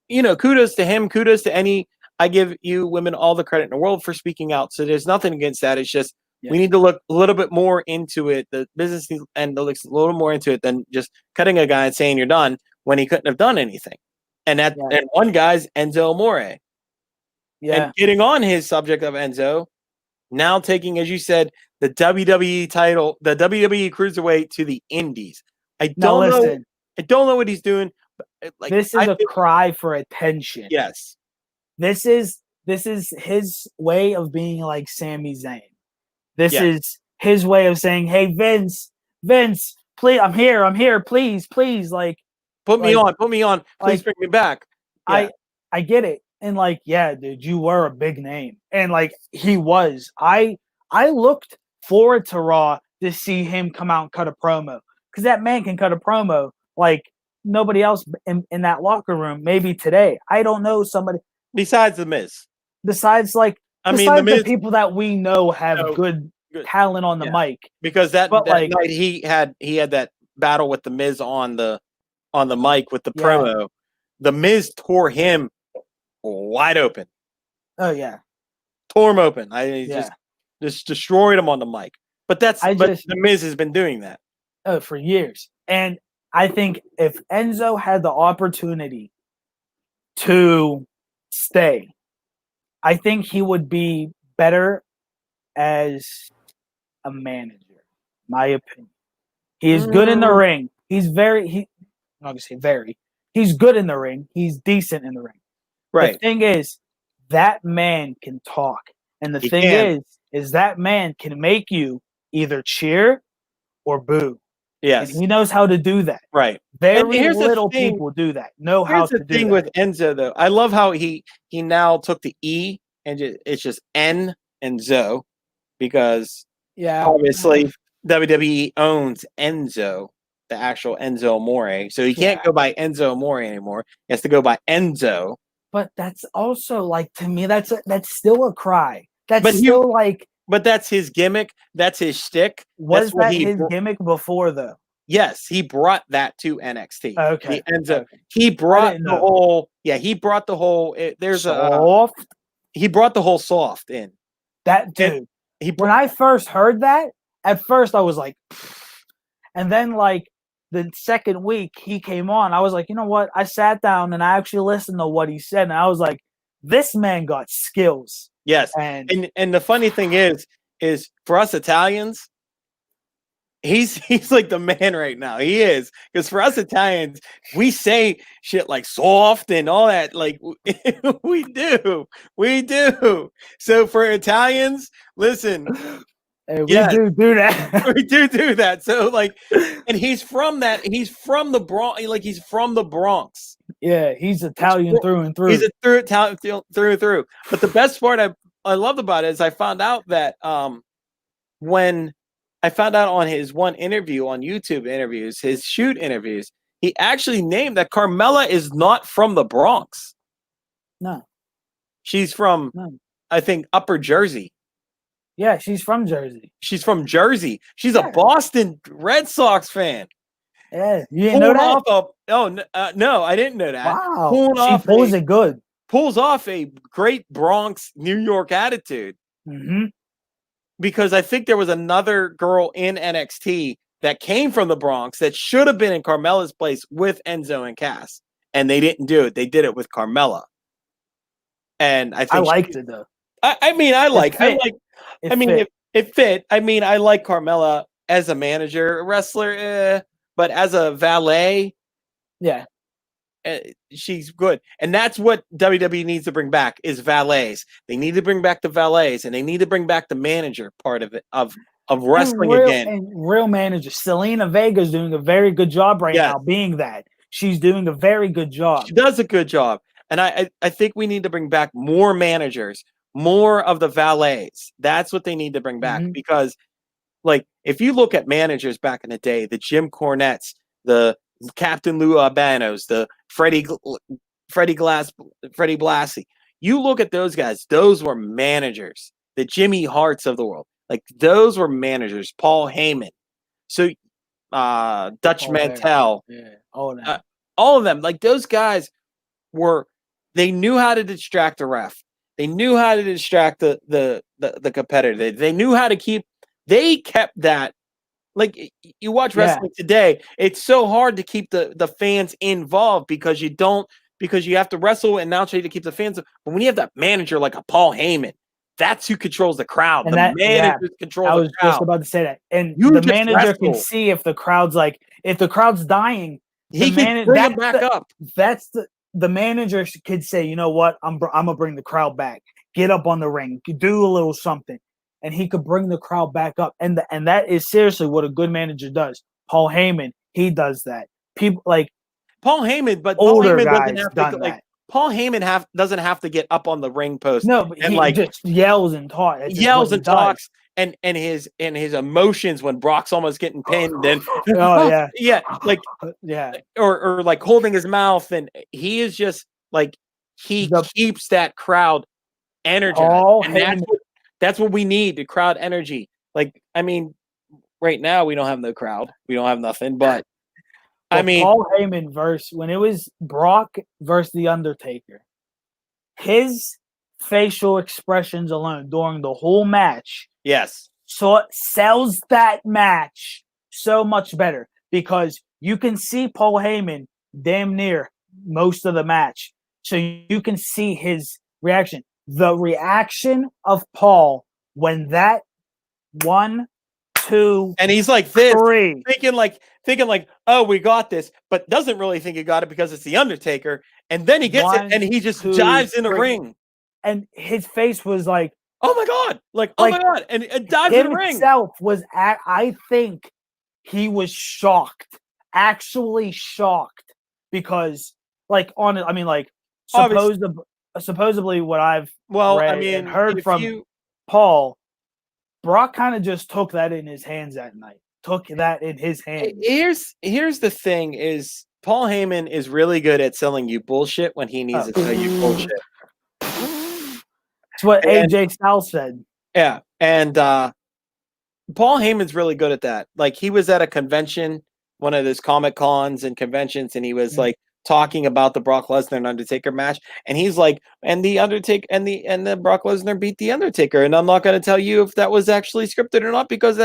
kudos to him. Kudos to I give you women all the credit in the world for speaking out. So there's nothing against that. It's just we need to look a little bit more into it. The business end looks a little more into it than just cutting a guy and saying you're done when he couldn't have done anything. and Yeah. and one guy's Enzo Amore. Yeah. And getting on his subject of Enzo, now taking, as you said, the WWE title, the WWE Cruiserweight to the Indies. I Now don't know. listen, I don't know what he's doing. But like this I is a think, cry for attention. yes, This is his way of being like Sami Zayn. This Yeah. is his way of saying, "Hey Vince, please, I'm here, please, like put me Like- on. Please like, bring me back. Yeah. I get it." And like, yeah, dude, you were a big name. And like he was. I looked forward to Raw to see him come out and cut a promo. Because that man can cut a promo like nobody else in that locker room, maybe today. I don't know somebody Besides the Miz, besides like I mean besides the the Miz people that we know have No, good good. talent on the Yeah. mic. because that But, like- night he had that battle with the Miz on the mic with the Yeah. promo. The Miz tore him wide open, Oh yeah. tore him open. He Yeah. just destroyed him on the mic. But the Miz has been doing that. Oh, for years. And I think if Enzo had the opportunity to stay, I think he would be better as a manager, my opinion. He is good in the ring. He's I'm not gonna say very. He's good in the ring. He's decent in the ring. Right. The thing is, that man can talk. And the He thing can. is that man can make you either cheer or boo. Yes. And he knows how to do that. Right. Very here's the little thing- people do that. Know how Here's to the do thing that. with Enzo though. I love how he now took the E and it's just N and Zo because Yeah. obviously WWE owns Enzo, the actual Enzo Amore. So he can't Yeah. go by Enzo Amore anymore. He has to go by Enzo. But that's also like to me, that's still a cry. That's But he- still like But that's his gimmick. That's his shtick. was That's what that he his br- gimmick before though? Yes, he brought that to NXT. Okay. The Enzo. Okay. He brought didn't the know. whole. Yeah, he brought the whole. There's a. Soft. He brought the whole soft in. That dude. He When I first heard that, at first I was like, and then like the second week he came on, I was like, you know what? I sat down and I actually listened to what he said, and I was like, this man got skills. yes, And and the funny thing is for us Italians, he's like the man right now. He is because for us Italians, we say shit like soft and all that. Like we do. So for Italians, listen, we Yes. do that. we do that. So like, and he's from that. He's from the Bronx. Like he's from the Bronx. Yeah, he's Italian through and through. He's a through and through. But the best part I loved about it is I found out that when I found out on his one interview on YouTube interviews, his shoot interviews, he actually named that Carmella is not from the Bronx. No. She's from No. I think Upper Jersey. Yeah, she's from Jersey. She's from Jersey. She's a Yeah. Boston Red Sox fan. Yeah, you didn't know that? No, I didn't know that. Wow, Pulling she off pulls a- it good. Pulls off a great Bronx, New York attitude Hmm. because I think there was another girl in NXT that came from the Bronx that should have been in Carmella's place with Enzo and Cass, and they didn't do it. They did it with Carmella, and I think I liked it though. I mean, I like. It fit. It fit. I mean, I like Carmella as a manager, wrestler, but as a valet, Yeah, she's good. And that's what WWE needs to bring back is valets. They need to bring back the valets, and they need to bring back the manager part of it of wrestling again. And real manager Selena Vega's doing a very good job right Yes. now. Being that she's doing a very good job. She does a good job, and I think we need to bring back more managers, more of the valets. That's what they need to bring back Mhm. because, like, if you look at managers back in the day, the Jim Cornettes, the Captain Lou Albanos, the Freddie Blassie. You look at those guys; those were managers. The Jimmy Harts of the world, like those were managers. Paul Heyman, so Dutch Oh, Mantel, Yeah, all that. all of them, like those guys they knew how to distract the ref. They knew how to distract the competitor. They knew how to they kept that. Like you watch Yeah. wrestling today, it's so hard to keep the fans involved because because you have to wrestle and announce to keep the fans. But when you have that manager like a Paul Heyman, that's who controls the crowd. And the that- manager I controls was the crowd. just about to say that. And You the just manager can wrestle. see if the crowd's dying. He the can bring him back up. That's the manager could say, you know what, I'm gonna bring the crowd back. Get up on the ring, do a little something, and he could bring the crowd back up. And that is seriously what a good manager does. Paul Heyman, he does that. People like Paul Heyman, but Paul older Heyman guys doesn't have done to that. like Paul Heyman doesn't have to get up on the ring post. No, but and he like just yells and talks. It's just yells what he and does. talks and his emotions when Brock's almost getting pinned and Oh yeah, yeah, like yeah. or like holding his mouth, and he is just like he The- keeps that crowd energized. Paul And Heyman- that's what we need, the crowd energy. Like, I mean, right now we don't have no crowd. We don't have nothing, but I Well, mean, Paul Heyman when it was Brock versus The Undertaker, his facial expressions alone during the whole match yes. so it sells that match so much better because you can see Paul Heyman damn near most of the match. So you can see his reaction. The reaction of Paul when that 1, 2, And he's like this, 3. thinking like, oh, we got this, but doesn't really think he got it because it's the Undertaker. And then he gets 1, it, and he just 2, dives in the 3. ring. And his face was like, Oh my god! Oh my god! And dives in the ring. himself was I think he was shocked, actually shocked, because supposedly what I've Well, I read mean, and heard if from you, Paul, Brock kind of just took that in his hands that night. Took that in his hands. here's the thing: is Paul Heyman is really good at selling you bullshit when he needs to sell you bullshit. That's what And- AJ Styles said. Yeah, and Paul Heyman's really good at that. Like, he was at a convention, one of those Comic Cons and conventions, and he was like talking about the Brock Lesnar and Undertaker match, and he's like, and the Undertaker and the Brock Lesnar beat the Undertaker, and I'm not going to tell you if that was actually scripted or not because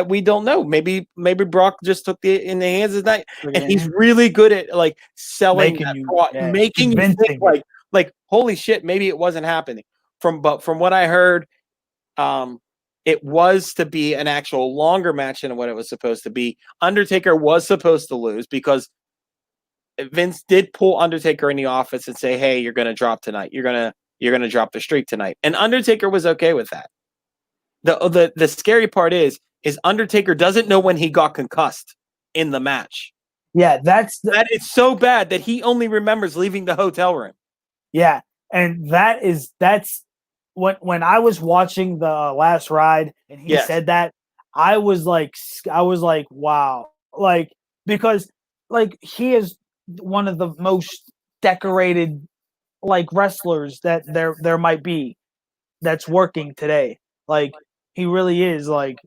we don't know. Maybe Brock just took it in the hands of that, and he's really good at like selling Making that you- thought, yeah, making you think convincing. like holy shit, maybe it wasn't happening. From what I heard, it was to be an actual longer match than what it was supposed to be. Undertaker was supposed to lose because Vince did pull Undertaker in the office and say, "Hey, you're going to drop tonight. You're going to drop the streak tonight." And Undertaker was okay with that. The scary part is Undertaker doesn't know when he got concussed in the match. Yeah, that is so bad that he only remembers leaving the hotel room. Yeah, and that's when I was watching the last ride and he Yes. said that, I was like wow, like, because like he is one of the most decorated like wrestlers that there might be that's working today. Like, he really is like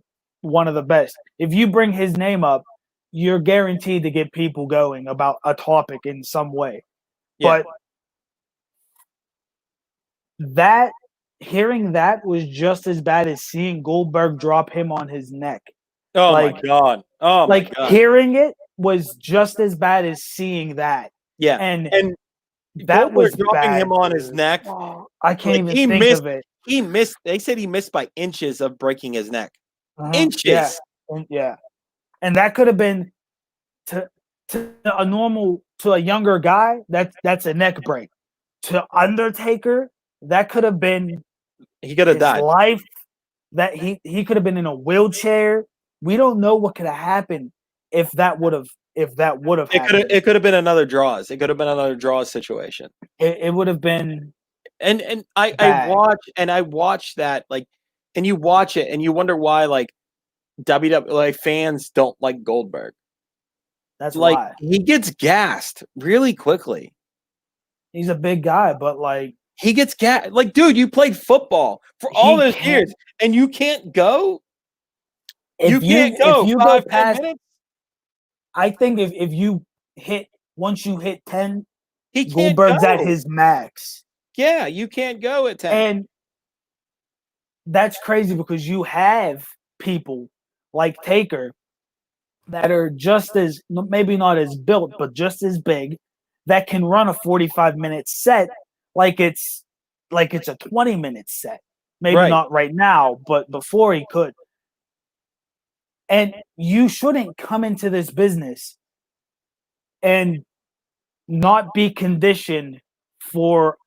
one of the best. If you bring his name up, you're guaranteed to get people going about a topic in some way. Yeah. But hearing that was just as bad as seeing Goldberg drop him on his neck. Oh Like- my god! Oh my Like, god! hearing it was just as bad as seeing that. Yeah, And and that Goldberg was dropping bad, him on his dude. neck. I can't Like, he even think missed- of it. He missed. They said he missed by inches of breaking his neck. Inches. Inches. Yeah. And that could have been to a younger guy, that's a neck break. To Undertaker, that could have been He could have his died. life. That he could have been in a wheelchair. We don't know what could have happened if that would have happened. It could have been another draws. It could have been another draws situation. It would have been And I bad. watch that, like, and you watch it and you wonder why, like, WWE, like, fans don't like Goldberg. that's Like, why. he gets gassed really quickly. He's a big guy, but like, He gets gassed. Like, dude, you played football for all He those can't- years and you can't go. if You can't go. if you 5, go 10 past, minutes. I think if you once you hit 10, He can't Goldberg's go. at his max. Yeah, you can't go at 10. And that's crazy because you have people like Taker that are just as, maybe not as built, but just as big, that can run a 45-minute set like it's a 20-minute set. Maybe Right. not right now, but before he could. And you shouldn't come into this business and not be conditioned for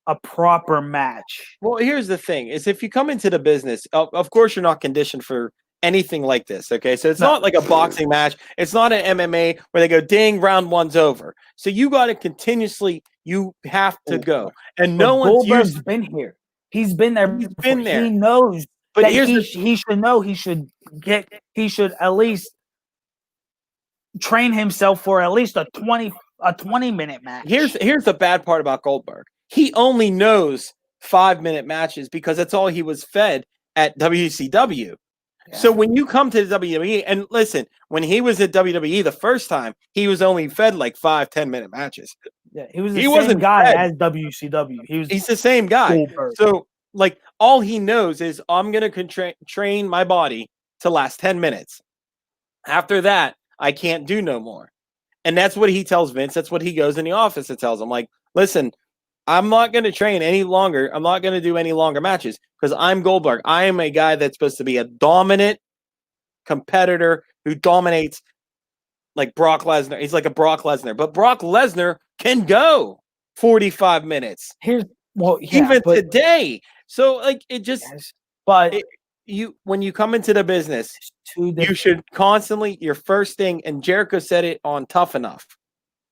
a proper match. Well, here's the thing: is if you come into the business, of course, you're not conditioned for anything like this. Okay, so it's No. not like a boxing match. It's not an MMA where they go, "Ding, round one's over." So you got to continuously. You have to go, and no But one's Goldberg's used. been here. He's been there. He's before. been there. He knows But that here's he should know he should at least train himself for at least a 20-minute match. here's the bad part about Goldberg. He only knows 5-minute matches because that's all he was fed at WCW. So when you come to the WWE, and listen, when he was at WWE the first time, he was only fed like 5-10-minute matches. Yeah, he was the He same wasn't guy fed. as WCW. He's the same guy. Goldberg. So like all he knows is I'm gonna train my body to last 10 minutes. After that, I can't do no more. And that's what he tells Vince. That's what he goes in the office and tells him. Like, listen, I'm not going to train any longer. I'm not going to do any longer matches because I'm Goldberg. I am a guy that's supposed to be a dominant competitor who dominates like Brock Lesnar. He's like a Brock Lesnar, but Brock Lesnar can go 45 minutes even but, today. So like it just yes, but when you come into the business, you should constantly, your first thing, and Jericho said it on Tough Enough,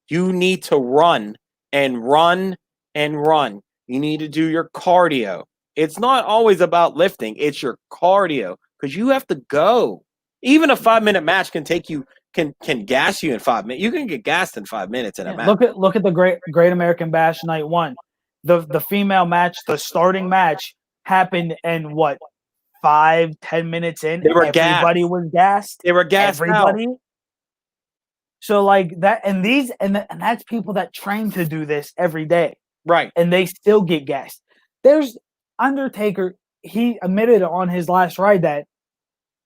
you need to run and run and run. You need to do your cardio. It's not always about lifting, it's your cardio because you have to go. Even a 5-minute match can take you, can gas you in 5 minutes. You can get gassed in 5 minutes in a match. Look at the Great American Bash Night 1. The female match, the starting match happened in what? 5-10 minutes in, They were everybody was gassed. They were gassed everybody. out. So like that, and that's people that train to do this every day, right? And they still get gassed. There's Undertaker. He admitted on his last ride that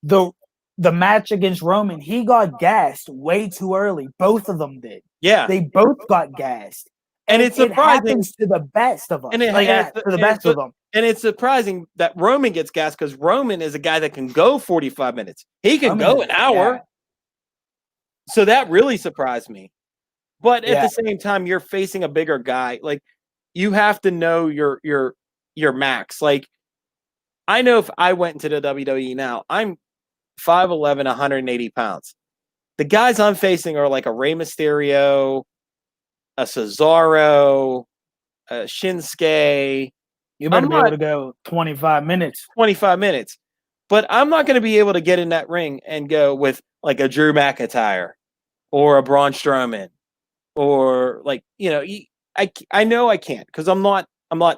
the match against Roman, he got gassed way too early. Both of them did. Yeah, they both got gassed, and it's surprising. It happens to the best of us, and to the best of them. And it's surprising that Roman gets gassed because Roman is a guy that can go 45 minutes. He can go an hour. Yeah. So that really surprised me. But at the same time, you're facing a bigger guy. Like you have to know your max. Like I know if I went into the WWE now, I'm 5'11", 180 pounds. The guys I'm facing are like a Rey Mysterio, a Cesaro, a Shinsuke. You better be able to go 25 minutes. 25 minutes. But I'm not going to be able to get in that ring and go with like a Drew McIntyre or a Braun Strowman or like, I know I can't because I'm not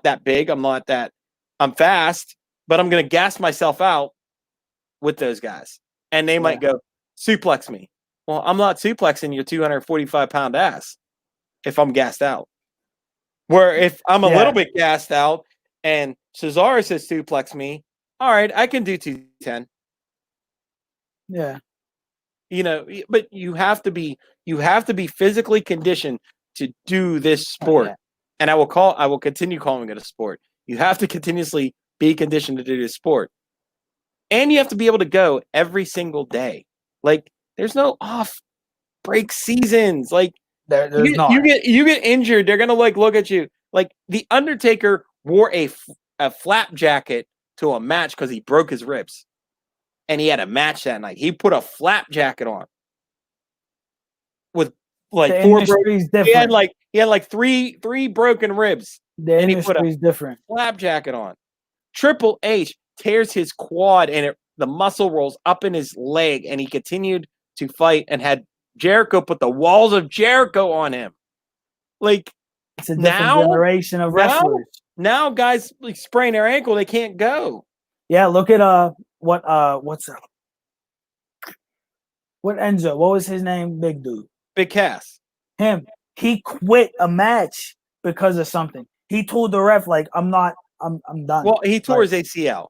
that big. I'm fast, but I'm going to gas myself out with those guys. And they might go suplex me. Well, I'm not suplexing your 245-pound ass if I'm gassed out. Where if I'm a little bit gassed out, and Cesaro says suplex me, all right, I can do 210. Yeah. But you have to be physically conditioned to do this sport. And I will continue calling it a sport. You have to continuously be conditioned to do this sport. And you have to be able to go every single day. Like there's no off break seasons. Like there's not. You get injured, they're gonna like look at you. Like the Undertaker wore a flap jacket to a match because he broke his ribs, and he had a match that night. He put a flap jacket on with like the 4 industry's different. He had like three broken ribs. The industry's different. Flap jacket on. Triple H tears his quad and the muscle rolls up in his leg, and he continued to fight and had Jericho put the walls of Jericho on him. Like it's a different generation of wrestlers. Now guys like sprain their ankle, they can't go. Yeah, look at what Enzo? What was his name? Big dude. Big Cass. Him. He quit a match because of something. He told the ref like I'm done. Well, he tore his ACL,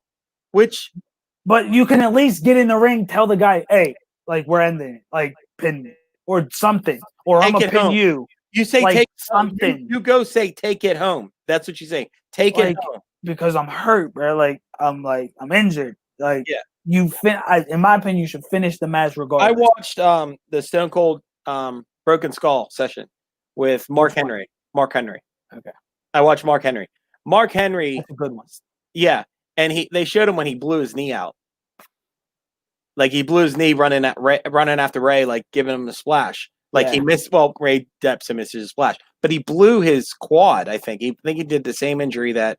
but you can at least get in the ring, tell the guy, hey, like we're ending it, like pin me or something, or I'm gonna pin you. You say like take something. You go say take it home. That's what you say. Take it Like, home. because I'm hurt, bro. Like I'm injured. Like Yeah. in my opinion, you should finish the match I regardless. watched the Stone Cold Broken Skull session with Mark Which one? Henry. Mark Henry. Okay. I watched Mark Henry. Mark Henry, That's a good one. yeah, and they showed him when he blew his knee out. Like he blew his knee running after Ray, like giving him the splash. Like he Yeah. missed. Well, Ray Depson misses his splash, but he blew his quad. I think he did the same injury that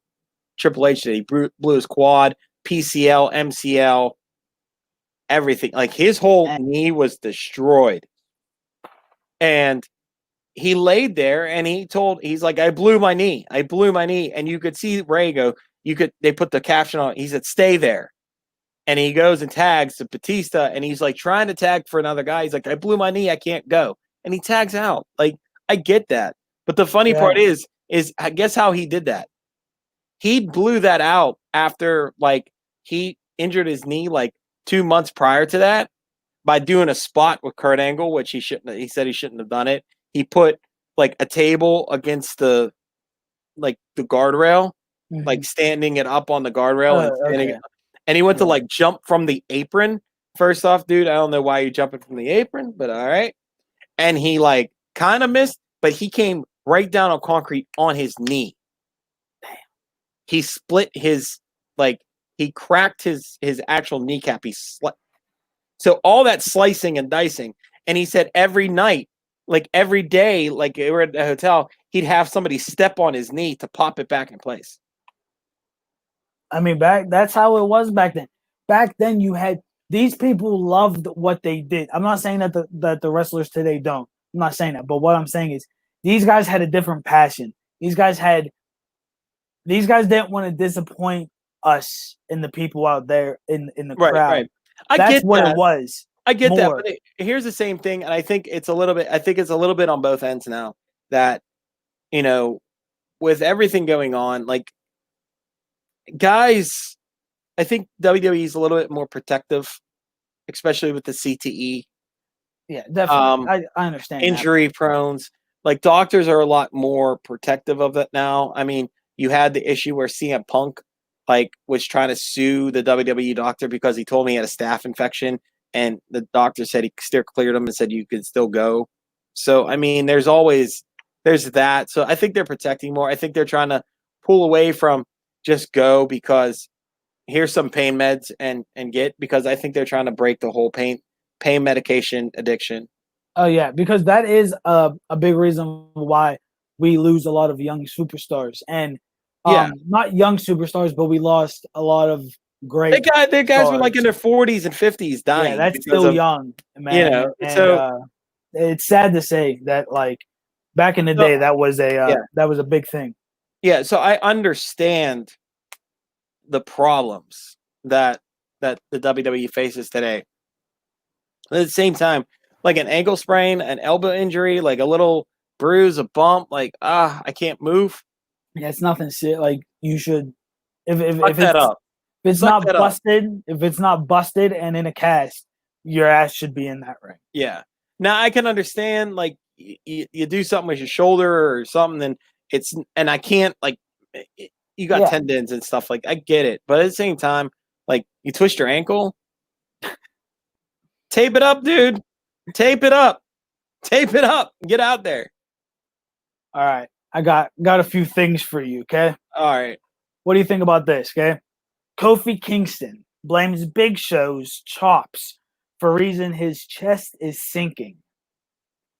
Triple H did. He blew his quad, PCL, MCL, everything. Like his whole knee was destroyed. And he laid there and he's like, I blew my knee. And you could see Ray go, they put the caption on. He said, stay there. And he goes and tags to Batista and he's like trying to tag for another guy. He's like, I blew my knee. I can't go. And he tags out. Like, I get that. But the funny part is I guess how he did that. He blew that out after like he injured his knee like 2 months prior to that by doing a spot with Kurt Angle, which he said he shouldn't have done it. He put like a table against the guardrail, like standing it up on the guardrail and he went to like jump from the apron. First off, dude, I don't know why you're jumping from the apron, but all right. And he like kind of missed, but he came right down on concrete on his knee. Damn. He split he cracked his actual kneecap. So all that slicing and dicing. And he said every night, like every day, like we were at the hotel, he'd have somebody step on his knee to pop it back in place. I mean, that's how it was back then. Back then, you had these people loved what they did. I'm not saying that the wrestlers today don't. I'm not saying that. But what I'm saying is these guys had a different passion. These guys didn't want to disappoint us and the people out there in the crowd. Right. That's what it was. I get that, but here's the same thing, and I think it's a little bit on both ends now that, you know, with everything going on, like guys, I think WWE is a little bit more protective, especially with the CTE. Yeah, definitely. I understand. Injury prones. Like doctors are a lot more protective of it now. I mean, you had the issue where CM Punk was trying to sue the WWE doctor because he told me he had a staph infection. And the doctor said he still cleared him and said you could still go. So, I mean, there's that. So I think they're protecting more. I think they're trying to pull away from just go because here's some pain meds and because I think they're trying to break the whole pain medication addiction. Oh, yeah, because that is a big reason why we lose a lot of young superstars. And not young superstars, but we lost a lot of great. Their guys were like in their 40s and 50s dying. Yeah, that's still young, man. You know, and, so it's sad to say that, like back in the day, that was a big thing. Yeah, so I understand the problems that the WWE faces today. At the same time, like an ankle sprain, an elbow injury, like a little bruise, a bump, like I can't move. Yeah, it's nothing. Like you should, if it's not busted and in a cast, your ass should be in that ring. Yeah. Now I can understand like you do something with your shoulder or something, and I can't you got tendons and stuff I get it, but at the same time, like you twist your ankle, tape it up, dude. Tape it up. Get out there. All right. I got a few things for you, okay? All right. What do you think about this, okay? Kofi Kingston blames Big Show's chops for reason his chest is sinking.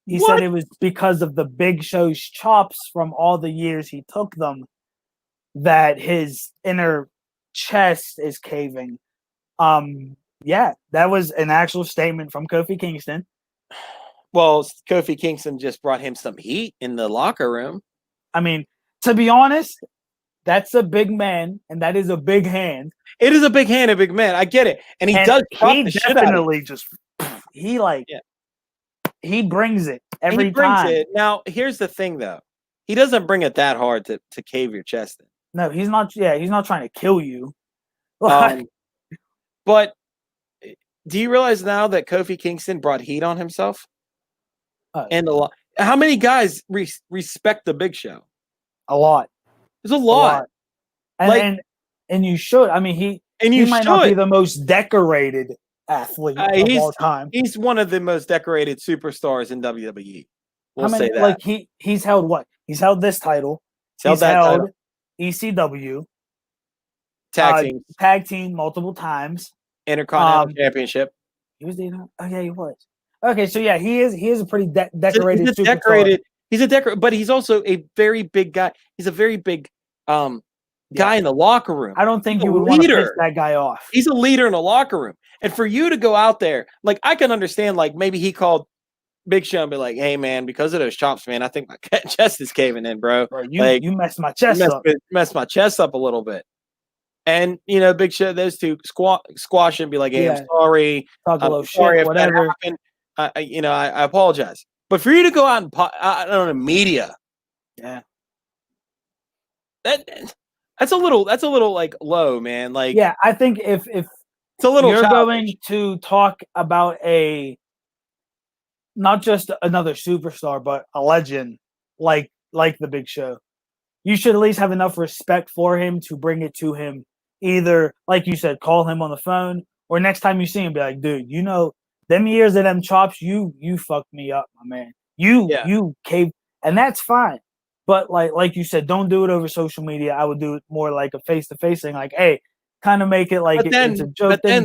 He said it was because of the Big Show's chops from all the years he took them that his inner chest is caving. Yeah, that was an actual statement from Kofi Kingston. Well, Kofi Kingston just brought him some heat in the locker room. I mean, to be honest, that's a big man, and that is a big hand. It is a big hand, a big man. I get it, and he does. He definitely he brings it every time. Now, here's the thing, though. He doesn't bring it that hard to cave your chest in. No, he's not. Yeah, he's not trying to kill you. But do you realize now that Kofi Kingston brought heat on himself? And how many guys respect the Big Show? A lot. There's a lot. And, Like- and you should. I mean, he You might should. not be the most decorated athlete of he's- all time. He's one of the most decorated superstars in WWE. We'll How many, say that. like he's held what? He's held this title. He's held that title. ECW Tag team, tag team multiple times. Intercontinental Championship. He was the okay. He was okay. So yeah, he is a pretty decorated. He's a superstar. decorated, but he's also a very big guy. He's a very big guy in the locker room. I don't think He's you a would want to piss leader. that guy off. He's a leader in the locker room. And for you to go out there, like I can understand, like maybe he called Big Show and be like, "Hey man, because of those chops, man, I think my chest is caving in, bro. Bro, like, you messed my chest up. Messed my chest up a little bit." And Big Show, those two squash and be like, "Hey, Yeah. I'm sorry. Talk a I'm little sorry shit, if whatever. that happened. I apologize." But for you to go out and I don't know, media, Yeah. that's a little like low, man. Like, Yeah, I think if it's a little. you're childish. going to talk about not just another superstar, but a legend like the Big Show, you should at least have enough respect for him to bring it to him. Either, like you said, call him on the phone, or next time you see him, be like, "Dude, them years of them chops, you fucked me up, my man. You caved," and that's fine. But like you said, don't do it over social media. I would do it more like a face-to-face thing, like, hey, kind of make it like it's a joke thing.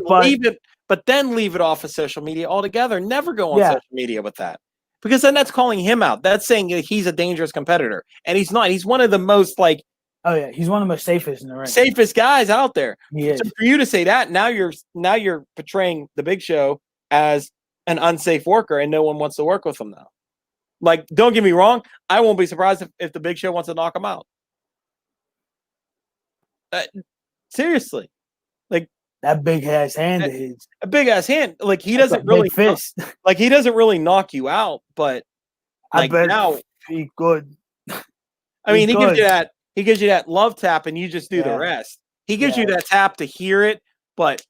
But then leave it off of social media altogether. Never go on Yeah. social media with that. Because then that's calling him out. That's saying that he's a dangerous competitor. And he's not. He's one of the most oh yeah, he's one of the most safest in the ring. safest guys out there. He is. So for you to say that, now you're portraying the Big Show as an unsafe worker, and no one wants to work with him now. Like, don't get me wrong, I won't be surprised if the Big Show wants to knock him out. Seriously, That big ass hand of his. a big ass hand. Like he That's a doesn't really big fist. like he doesn't really knock you out, but I like bet now, he could. I mean, he's he gives you good. he gives you that love tap, and you just do the Yeah. rest. He gives you Yeah. that tap to hear it, but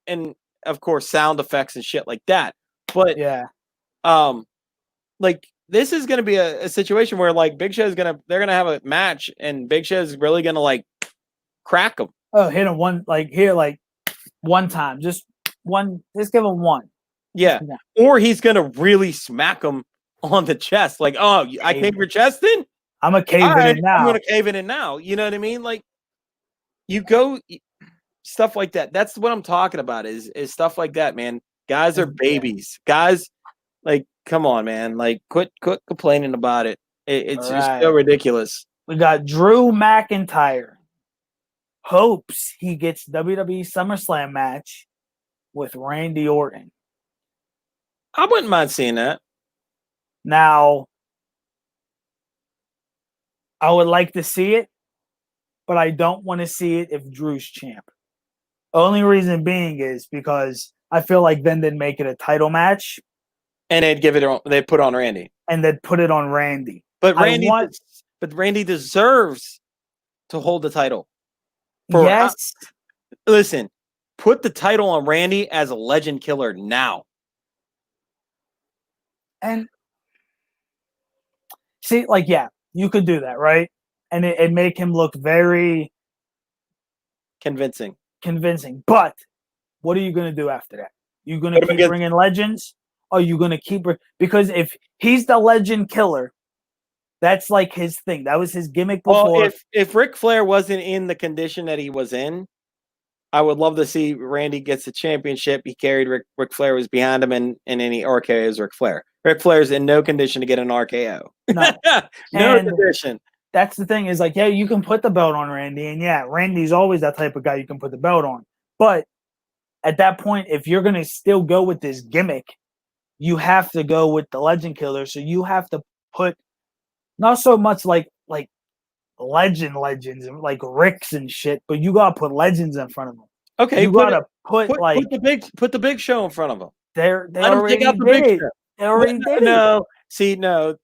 and of course sound effects and shit like that. But Yeah. like this is gonna be a situation where like Big Show's they're gonna have a match, and Big Show's really gonna like crack him. Oh, hit him one one time. Just one. Just give him one. Yeah, Yeah. or he's gonna really smack him on the chest. Like, oh, I caved your chest in. I'm a cave All right, in now. I'm gonna cave it in now. You know what I mean? Like, you go stuff like that. That's what I'm talking about. Is stuff like that, man. Guys are babies. Guys, like, come on, man. Like, quit complaining about it. It's just so Right. ridiculous. We got Drew McIntyre. Hopes he gets WWE SummerSlam match with Randy Orton. I wouldn't mind seeing that. Now, I would like to see it, but I don't want to see it if Drew's champ. Only reason being is because I feel like then they'd make it a title match And they put on Randy. and they'd put it on Randy. But I Randy want- Randy deserves to hold the title. For- Yes, Listen, put the title on Randy as a legend killer now. and see, like, yeah, you could do that, right? And it make him look very Convincing. convincing. But what are you going to do after that? You going Put to him keep against- bringing legends? Or are you going to keep because if he's the legend killer, that's like his thing. That was his gimmick before. Well, if Ric Flair wasn't in the condition that he was in, I would love to see Randy gets the championship. He carried Ric Flair was behind him, and any RKO is Ric Flair. Ric Flair's in no condition to get an RKO. No. No And- condition. That's the thing is like, yeah, you can put the belt on Randy, and yeah, Randy's always that type of guy you can put the belt on. But at that point, if you're gonna still go with this gimmick, you have to go with the legend killer. So you have to put not so much like legends and like Ricks and shit, but you gotta put legends in front of them. Okay, You gotta put put the big show in front of him. they Let him already take out the did big it. show. They already did it. No, see, no.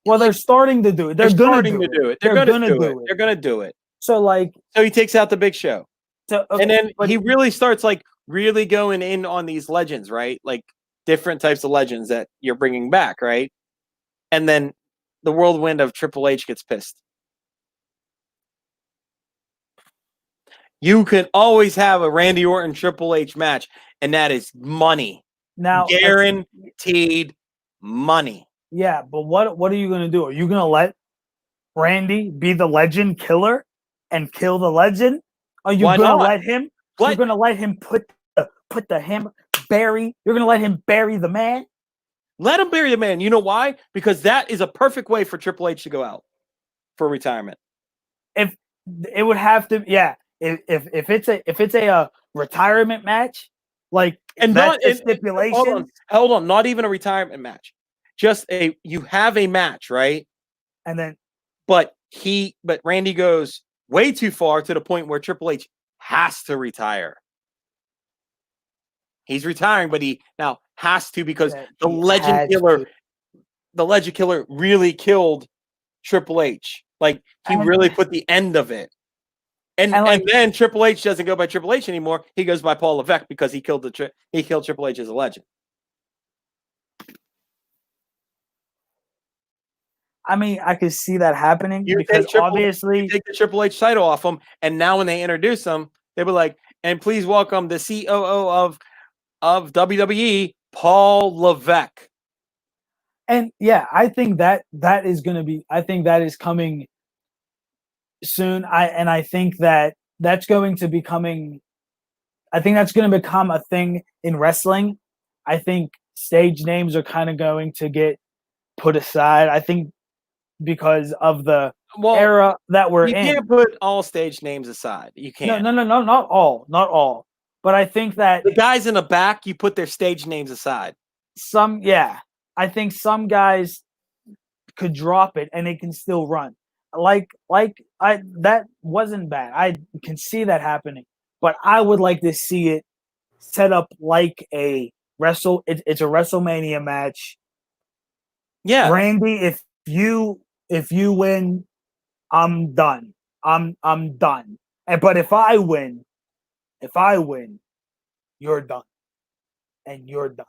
Well, they're starting to do it. They're They're gonna starting to do it. They're They're gonna gonna do do it. it. They're gonna do it. So like, So he takes out the big show. so, And then but he really starts like really going in on these legends, right? Like different types of legends that you're bringing back, right? And then the whirlwind of Triple H gets pissed. You can always have a Randy Orton Triple H match, and that is money. Now, Guaranteed money. yeah, but what are you gonna do? Are you gonna let Randy be the legend killer and kill the legend? Are you Why gonna not? let him? What? You're gonna let him put the hammer bury? You're gonna let him bury the man? Let him bury the man. You know why? Because that is a perfect way for Triple H to go out for retirement. If it would have to, yeah. If it's a retirement match, like And that's not a stipulation. Hold on, not even a retirement match. Just you have a match, right? And then But Randy goes way too far to the point where Triple H has to retire. He's retiring, but he now has to because the legend killer really killed Triple H. Like he really put the end of it. And then Triple H doesn't go by Triple H anymore. He goes by Paul Levesque because he killed Triple H as a legend. I mean, I could see that happening because obviously you take the Triple H title off him, and now when they introduce him, they were like, "And please welcome the COO of WWE, Paul Levesque." And yeah, I think that is going to be. I think that is coming soon. I think that's going to be coming. I think that's going to become a thing in wrestling. I think stage names are kind of going to get put aside. I think because of the era that we're in. You can't put all stage names aside. You can't. No, not all. But I think that the guys in the back, you put their stage names aside. I think some guys could drop it and they can still run. That wasn't bad. I can see that happening, but I would like to see it set up like a it's a WrestleMania match. Yeah, Randy, if you win, I'm done. I'm done. But if I win, you're done. And you're done.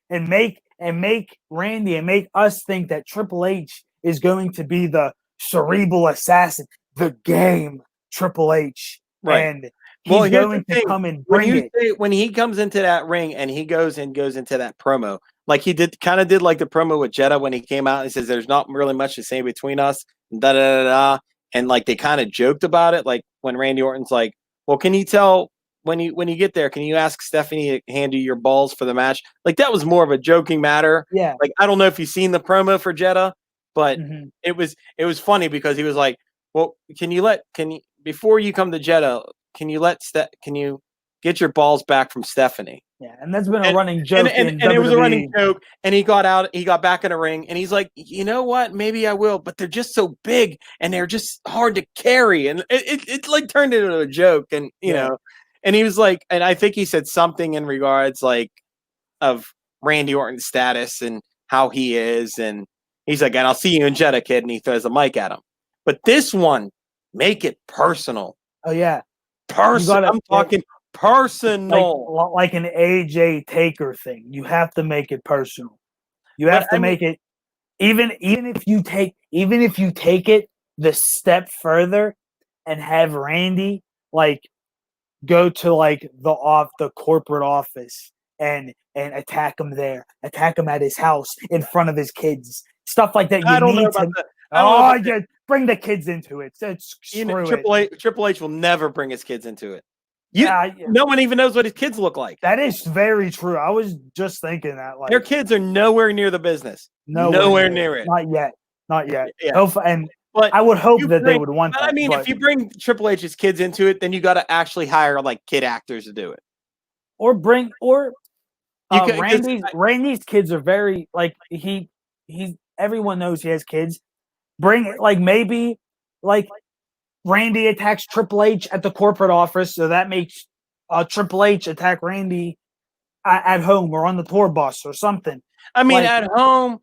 And make Randy and make us think that Triple H is going to be the cerebral assassin, the game Triple H. Right. And he's going to come and bring it. When he comes into that ring and he goes into that promo, like he did like the promo with Jeddah when he came out and says there's not really much to say between us, da da da da. And like they kind of joked about it, like when Randy Orton's like, well, can you tell when you get there, can you ask Stephanie to hand you your balls for the match? Like that was more of a joking matter. Yeah. Like I don't know if you've seen the promo for Jeddah, but it was funny because he was like, well, can you before you come to Jeddah, can you get your balls back from Stephanie? Yeah, and that's been a running joke. And it was a running joke. And he got back in the ring, and he's like, you know what? Maybe I will, but they're just so big and they're just hard to carry. And it like turned into a joke, and you know, and he was like, and I think he said something in regards like of Randy Orton's status and how he is, and he's like, and I'll see you in Jeddah, kid, and he throws the mic at him. But this one, make it personal. Oh yeah, personal. I'm talking personal, like an AJ Taker thing. You have to make it personal. You have to make it even if you take it the step further and have Randy like go to like the corporate office and attack him there, attack him at his house in front of his kids, stuff like that. Just bring the kids into it. Triple H will never bring his kids into it. No one even knows what his kids look like. That is very true. I was just thinking that. Like, their kids are nowhere near the business. Nowhere near it. Not yet. Yeah. But I would hope that they would want that. I mean, if you bring Triple H's kids into it, then you got to actually hire like kid actors to do it. Randy's kids are very like everyone knows he has kids. Bring it like maybe like Randy attacks Triple H at the corporate office, so that makes Triple H attack Randy at home or on the tour bus or something. I mean, at home,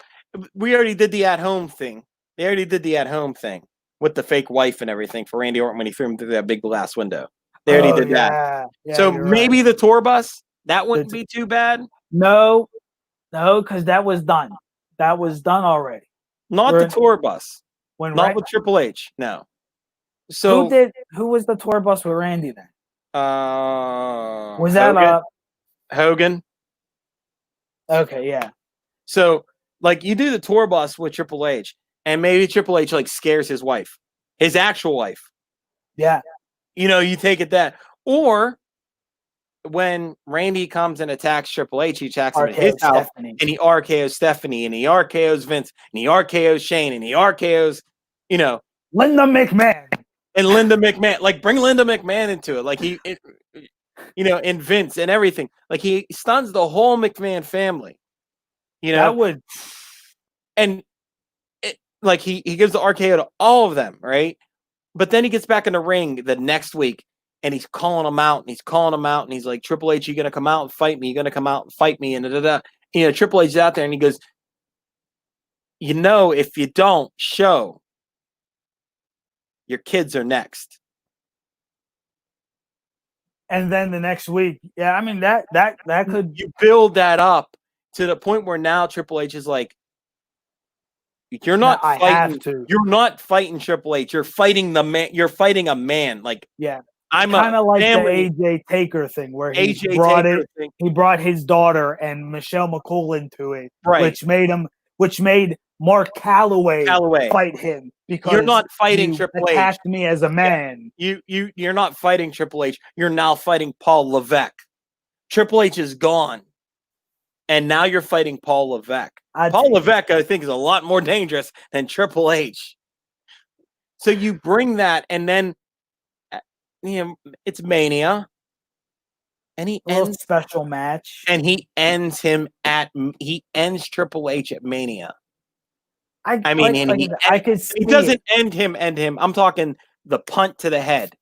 we already did the at home thing. They already did the at home thing with the fake wife and everything for Randy Orton when he threw him through that big glass window. They already did that. Yeah, so maybe the tour bus, that wouldn't be too bad. No, No, because that was done. That was done already. Not We're the in- tour bus. When Not with Triple H. No. who So was the tour bus with Randy then? Was that Hogan? okay, yeah. So like you do the tour bus with Triple H, and maybe Triple H like scares his wife, his actual wife. Yeah. You take it that. Or when Randy comes and attacks Triple H, he attacks him at his RKO house, Stephanie. and he RKOs Stephanie, and he RKOs Vince, and he RKOs Shane, and he RKOs, Linda McMahon. and Linda McMahon. Like bring Linda McMahon into it. Like and Vince and everything. Like he stuns the whole McMahon family. That would And like he gives the RKO to all of them, right? But then he gets back in the ring the next week and he's calling them out and he's like, Triple H, you gonna come out and fight me? You're gonna come out and fight me, and Triple H is out there and he goes, if you don't show, your kids are next. And then the next week, yeah, I mean that could you build that up to the point where now Triple H is like, you're not I fighting. have to. You're not fighting Triple H. You're fighting the man. You're fighting a man. Like yeah, I'm kind of like family. the AJ Taker thing where he AJ brought Taker it. thing. He brought his daughter and Michelle McCool into it, Right. which made Mark Calloway fight him because you're not fighting Triple H. Attacked me as a man. You're not fighting Triple H. You're now fighting Paul Levesque. Triple H is gone, and now you're fighting Paul Levesque. Paul Levesque, I think, is a lot more dangerous than Triple H. So you bring that, and then it's Mania, and he ends special match, and he ends Triple H at Mania. He doesn't end him. I'm talking the punt to the head.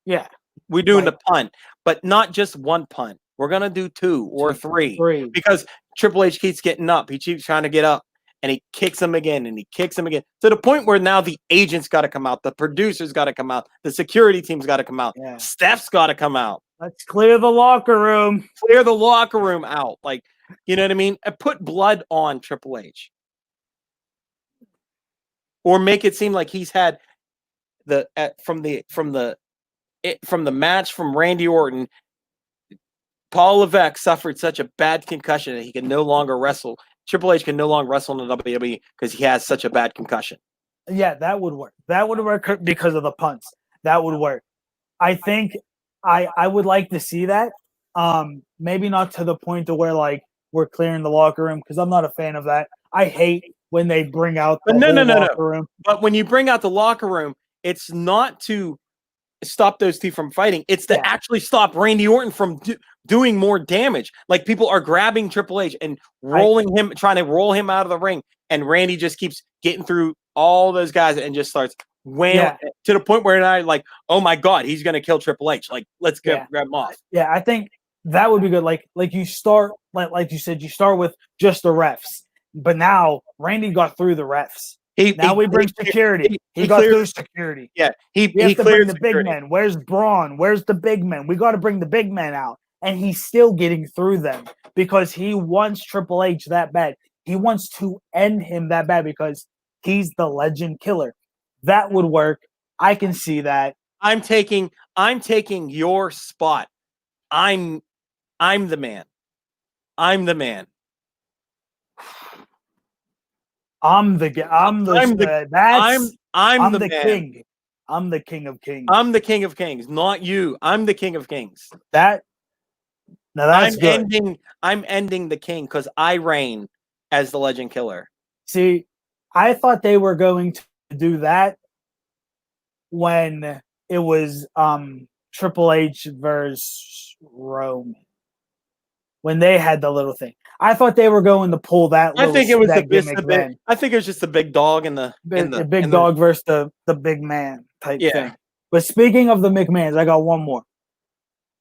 Yeah, we're doing the punt, but not just one punt. We're gonna do 2 or 3 because Triple H keeps getting up. He keeps trying to get up, and he kicks him again, and he kicks him again, to the point where now the agents got to come out, the producers got to come out, the security team's got to come out, Steph's got to come out. Let's clear the locker room. Clear the locker room out, like you know what I mean. And put blood on Triple H, or make it seem like he's had from the match from Randy Orton. Paul Levesque suffered such a bad concussion that he can no longer wrestle. Triple H can no longer wrestle in the WWE because he has such a bad concussion. Yeah, that would work. That would work because of the punts. That would work. I think I would like to see that. Maybe not to the point to where like we're clearing the locker room because I'm not a fan of that. I hate when they bring out the locker room. But when you bring out the locker room, it's not to stop those two from fighting. It's to actually stop Randy Orton from doing more damage. Like people are grabbing Triple H and trying to roll him out of the ring, and Randy just keeps getting through all those guys and just starts wailing to the point where I like, oh my god, he's gonna kill Triple H. Like, let's grab him off. Yeah, I think that would be good. Like you start like you said, you start with just the refs, but now Randy got through the refs. Now we bring security. He got through security. Yeah, we have to bring the big men. Where's Braun? Where's the big men? We got to bring the big men out, and he's still getting through them because he wants Triple H that bad. He wants to end him that bad because he's the legend killer. That would work. I can see that. I'm taking your spot. I'm the man. I'm the man. I'm the king. I'm the king. I'm the king of kings. I'm the king of kings, not you. I'm the king of kings. That's good. I'm ending the king because I reign as the legend killer. See, I thought they were going to do that when it was Triple H versus Roman. When they had the little thing, I thought they were going to pull that. I think it was I think it was just the big dog and the big dog versus the big man type thing. But speaking of the McMahons, I got one more.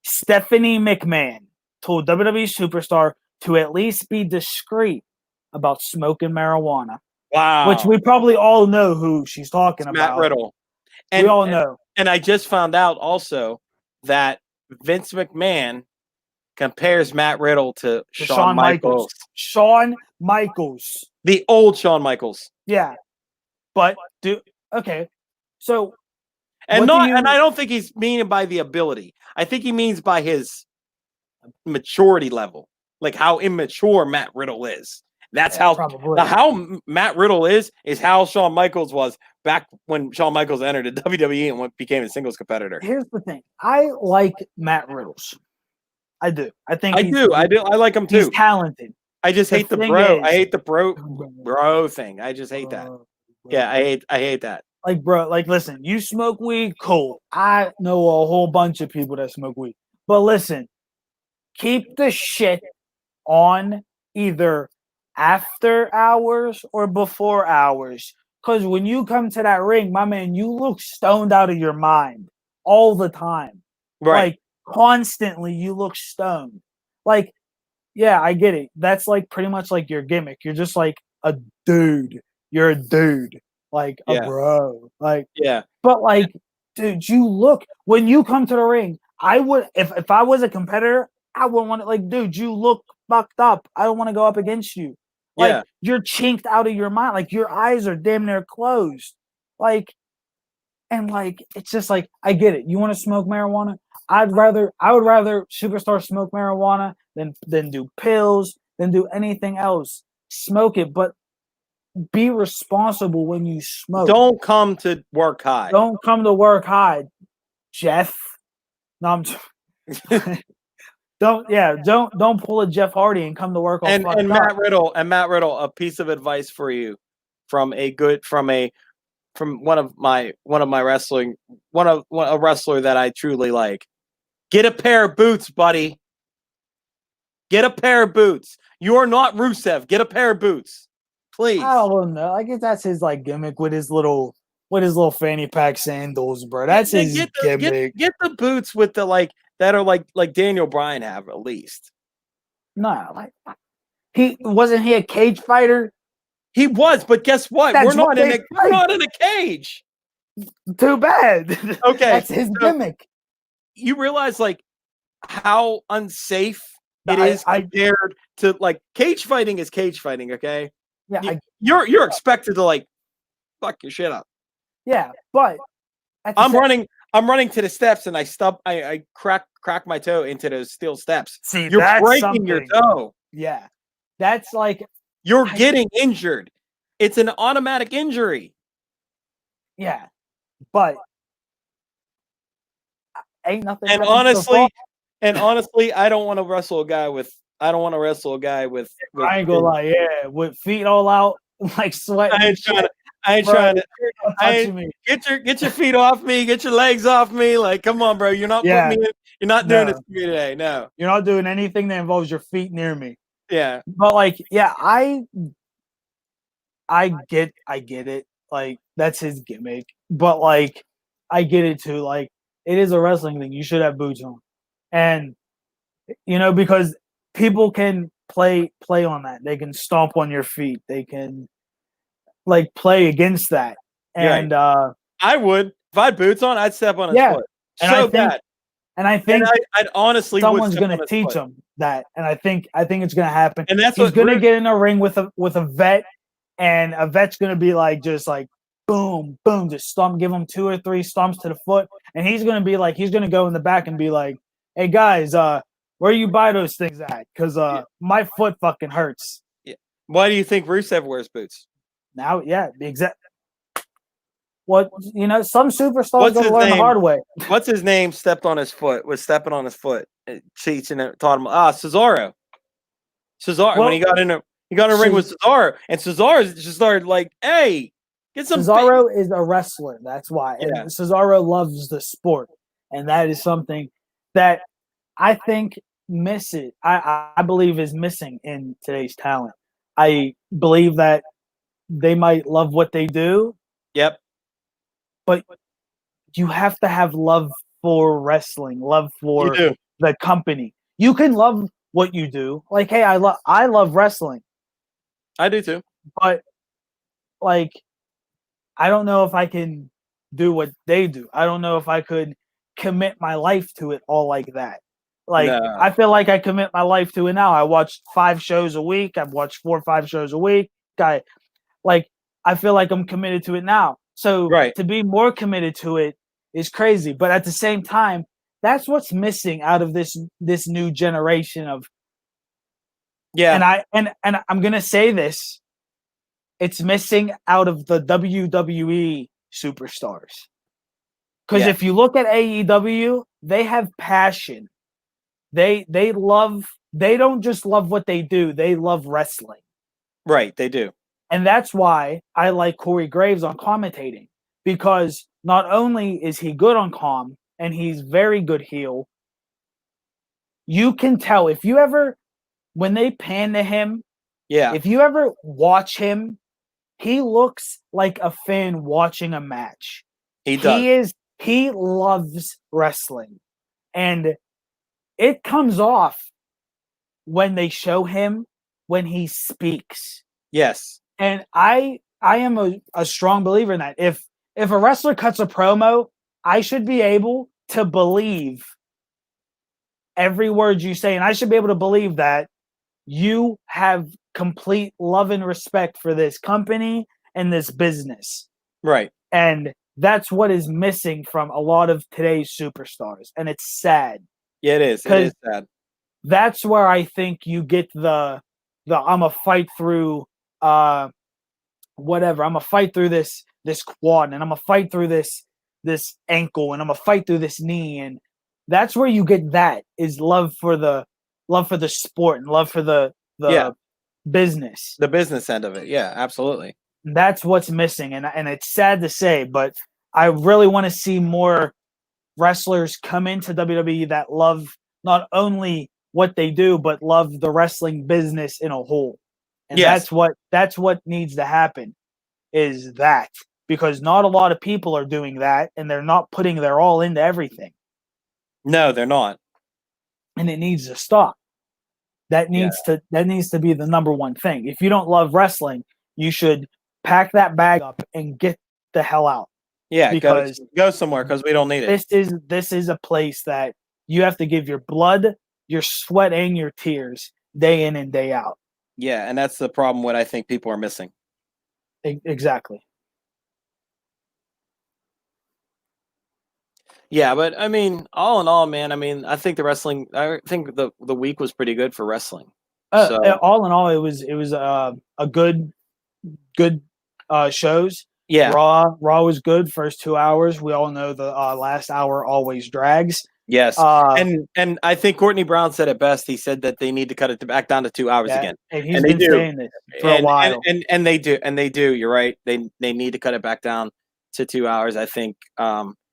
Stephanie McMahon told WWE superstar to at least be discreet about smoking marijuana. Wow, which we probably all know who she's talking about. Matt Riddle. We all know. And I just found out also that Vince McMahon compares Matt Riddle to To Shawn Michaels. Shawn Michaels. The old Shawn Michaels. Yeah. But okay. So And what do and you- I don't think he's meaning by the ability. I think he means by his maturity level. Like how immature Matt Riddle is. That's probably. Matt Riddle is how Shawn Michaels was back when Shawn Michaels entered the WWE and became a singles competitor. Here's the thing. I like Matt Riddles. I do. I think I like him he's too. talented. I just The hate the thing bro. is- I hate the bro thing. I just hate that. Yeah, I hate that. Like, bro, like, listen, you smoke weed, cool. I know a whole bunch of people that smoke weed. But listen, keep the shit on either after hours or before hours. Because when you come to that ring, my man, you look stoned out of your mind all the time. Right. Like, constantly, you look stoned. Like, yeah, I get it. That's like pretty much like your gimmick. You're just like a dude. You're a dude. Like a Yeah. bro. Like, Yeah. but like, dude, you look when you come to the ring. I would if I was a competitor, I wouldn't want to like, dude, you look fucked up. I don't want to go up against you. Like Yeah. you're chinked out of your mind. Like your eyes are damn near closed. Like, and like it's just like I get it. You want to smoke marijuana? I would rather superstar smoke marijuana than do pills, than do anything else. Smoke it, but be responsible when you smoke. Don't come to work high. Don't come to work high, Jeff. No, I'm. Don't pull a Jeff Hardy and come to work all And fucked Matt up. Riddle, a piece of advice for you from a wrestler that I truly like. Get a pair of boots, buddy. Get a pair of boots. You are not Rusev. Get a pair of boots. Please. I don't know. I guess that's his like gimmick with his little fanny pack sandals, bro. That's his gimmick. Get the boots with the that are like Daniel Bryan have at least. Nah, like he wasn't he a cage fighter? He was, but guess what? That's We're not what we're not in a cage. Too bad. Okay, That's his gimmick. You realize like how unsafe it is compared to like cage fighting is cage fighting, okay? Yeah, you're expected to like fuck your shit up. Yeah, but I'm running to the steps and I crack my toe into those steel steps. See, you're that's breaking your toe. Yeah. That's like you're getting injured. It's an automatic injury. Yeah. But ain't nothing. And honestly, I don't want to wrestle a guy with I ain't gonna lie, yeah, with feet all out, like sweat. I ain't trying to get your feet off me, get your legs off me. Like, come on, bro. You're not putting me in, you're not doing this to me today. No. You're not doing anything that involves your feet near me. Yeah. But like, yeah, I get it. Like, that's his gimmick. But like, I get it too. Like, it is a wrestling thing. You should have boots on. And because people can play on that. They can stomp on your feet. They can like play against that. And I would if I had boots on, I'd step on his foot. And I think I'd honestly someone's going to teach him that. And I think it's going to happen. And that's he's going to get in a ring with a vet, and a vet's going to be like just like boom, boom, just stomp, give him 2 or 3 stomps to the foot, and he's going to go in the back and be like, "Hey guys, where you buy those things at? Because my foot fucking hurts." Yeah. Why do you think Rusev wears boots? Now, yeah, exactly. What some superstars gonna learn the hard way. What's his name? Stepping on his foot. Teaching it, taught him. Cesaro. When he got in a ring with Cesaro, and Cesaro just started like, "Hey, get some." Cesaro is a wrestler. That's why. Yeah. And Cesaro loves the sport, and that is something that I think misses. I believe is missing in today's talent. I believe that they might love what they do. Yep. But you have to have love for wrestling, love for the company. You can love what you do. Like, hey, I love wrestling. I do too. But like, I don't know if I can do what they do. I don't know if I could commit my life to it all like that. Like, No. I feel like I commit my life to it now. I watch 5 shows a week. I've watched 4 or 5 shows a week. I feel like I'm committed to it now. So Right. to be more committed to it is crazy. But at the same time, that's what's missing out of this new generation of. Yeah. And I'm gonna say this, it's missing out of the WWE superstars. Because Yeah. if you look at AEW, they have passion. They love. They don't just love what they do. They love wrestling. Right. They do. And that's why I like Corey Graves on commentating, because not only is he good on comm and he's very good heel, you can tell if you ever, when they pan to him, Yeah. if you ever watch him, he looks like a fan watching a match. He does. He loves wrestling. And it comes off when they show him when he speaks. Yes. And I am a strong believer in that. If a wrestler cuts a promo, I should be able to believe every word you say, and I should be able to believe that you have complete love and respect for this company and this business. Right. And that's what is missing from a lot of today's superstars, and it's sad. Yeah, it is. It is sad. That's where I think you get the I'm a fight through whatever. I'm gonna fight through this quad, and I'm gonna fight through this ankle, and I'm gonna fight through this knee, and that's where you get that is love for the sport and love for the business. The business end of it. Yeah, absolutely. That's what's missing, and it's sad to say, but I really want to see more wrestlers come into WWE that love not only what they do, but love the wrestling business in a whole. And Yes. that's what needs to happen, is that, because not a lot of people are doing that, and they're not putting their all into everything, No, they're not. and it needs to stop. That needs to be the number one thing. If you don't love wrestling, you should pack that bag up and get the hell out. Yeah, Because go somewhere because we don't need it. This is a place that you have to give your blood, your sweat, and your tears day in and day out. Yeah, and that's the problem. What I think people are missing. Exactly. Yeah, but I mean, all in all, man. I mean, I think the week was pretty good for wrestling. All in all, it was a good shows. Yeah. Raw was good first 2 hours. We all know the last hour always drags. Yes. And I think Courtney Brown said it best. He said that they need to cut it back down to 2 hours again. And he's been saying this for a while. And they do. You're right. They need to cut it back down to 2 hours. I think,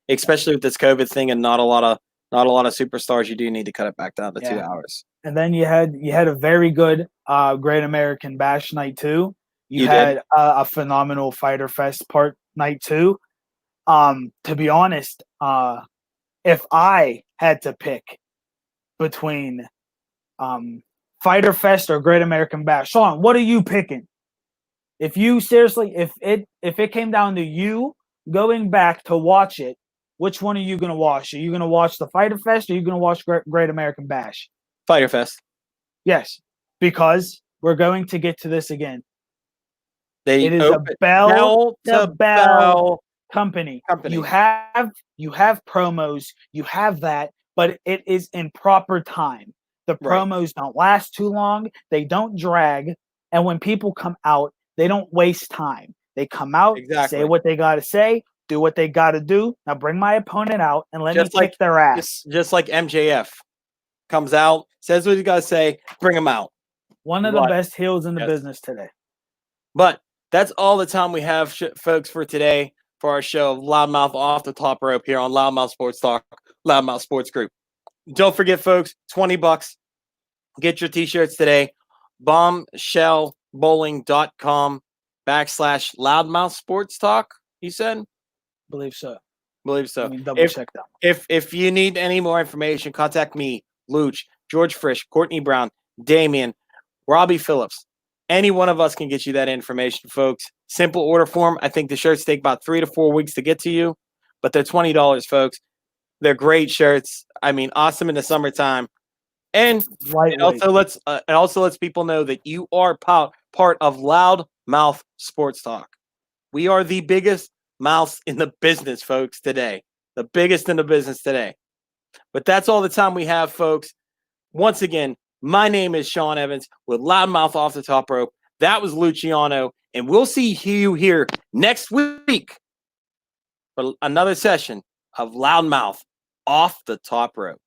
especially with this COVID thing and not a lot of superstars, you do need to cut it back down to 2 hours. And then you had a very good Great American Bash night too. You had a phenomenal Fyter Fest part night too. To be honest, if I had to pick between Fyter Fest or Great American Bash, Sean, what are you picking? If you seriously, if it came down to you going back to watch it, which one are you going to watch? Are you going to watch the Fyter Fest or are you going to watch Great American Bash? Fyter Fest. Yes, because we're going to get to this again. It is a bell to bell company. You have promos, you have that, but it is in proper time. The promos don't last too long, they don't drag, and when people come out, they don't waste time. They come out, say what they got to say, do what they got to do. Now bring my opponent out and let me kick their ass. Just like MJF comes out, says what you got to say, bring him out. One of the best heels in the business today. But that's all the time we have, folks, for today for our show of Loudmouth Off the Top Rope here on Loudmouth Sports Talk, Loudmouth Sports Group. Don't forget, folks, $20. Get your t-shirts today. bombshellbowling.com/Loudmouth Sports Talk, you said? Believe so. Let me double check that. If you need any more information, contact me, Luch, George Frisch, Courtney Brown, Damian, Robbie Phillips. Any one of us can get you that information, folks. Simple order form. I think the shirts take about 3 to 4 weeks to get to you, but they're $20, folks. They're great shirts. I mean, awesome in the summertime. And Lightweight. it also lets people know that you are part of Loudmouth Sports Talk. We are the biggest mouths in the business, folks, today. The biggest in the business today. But that's all the time we have, folks. Once again, my name is Sean Evans with Loudmouth Off the Top Rope. That was Luciano, and we'll see you here next week for another session of Loudmouth Off the Top Rope.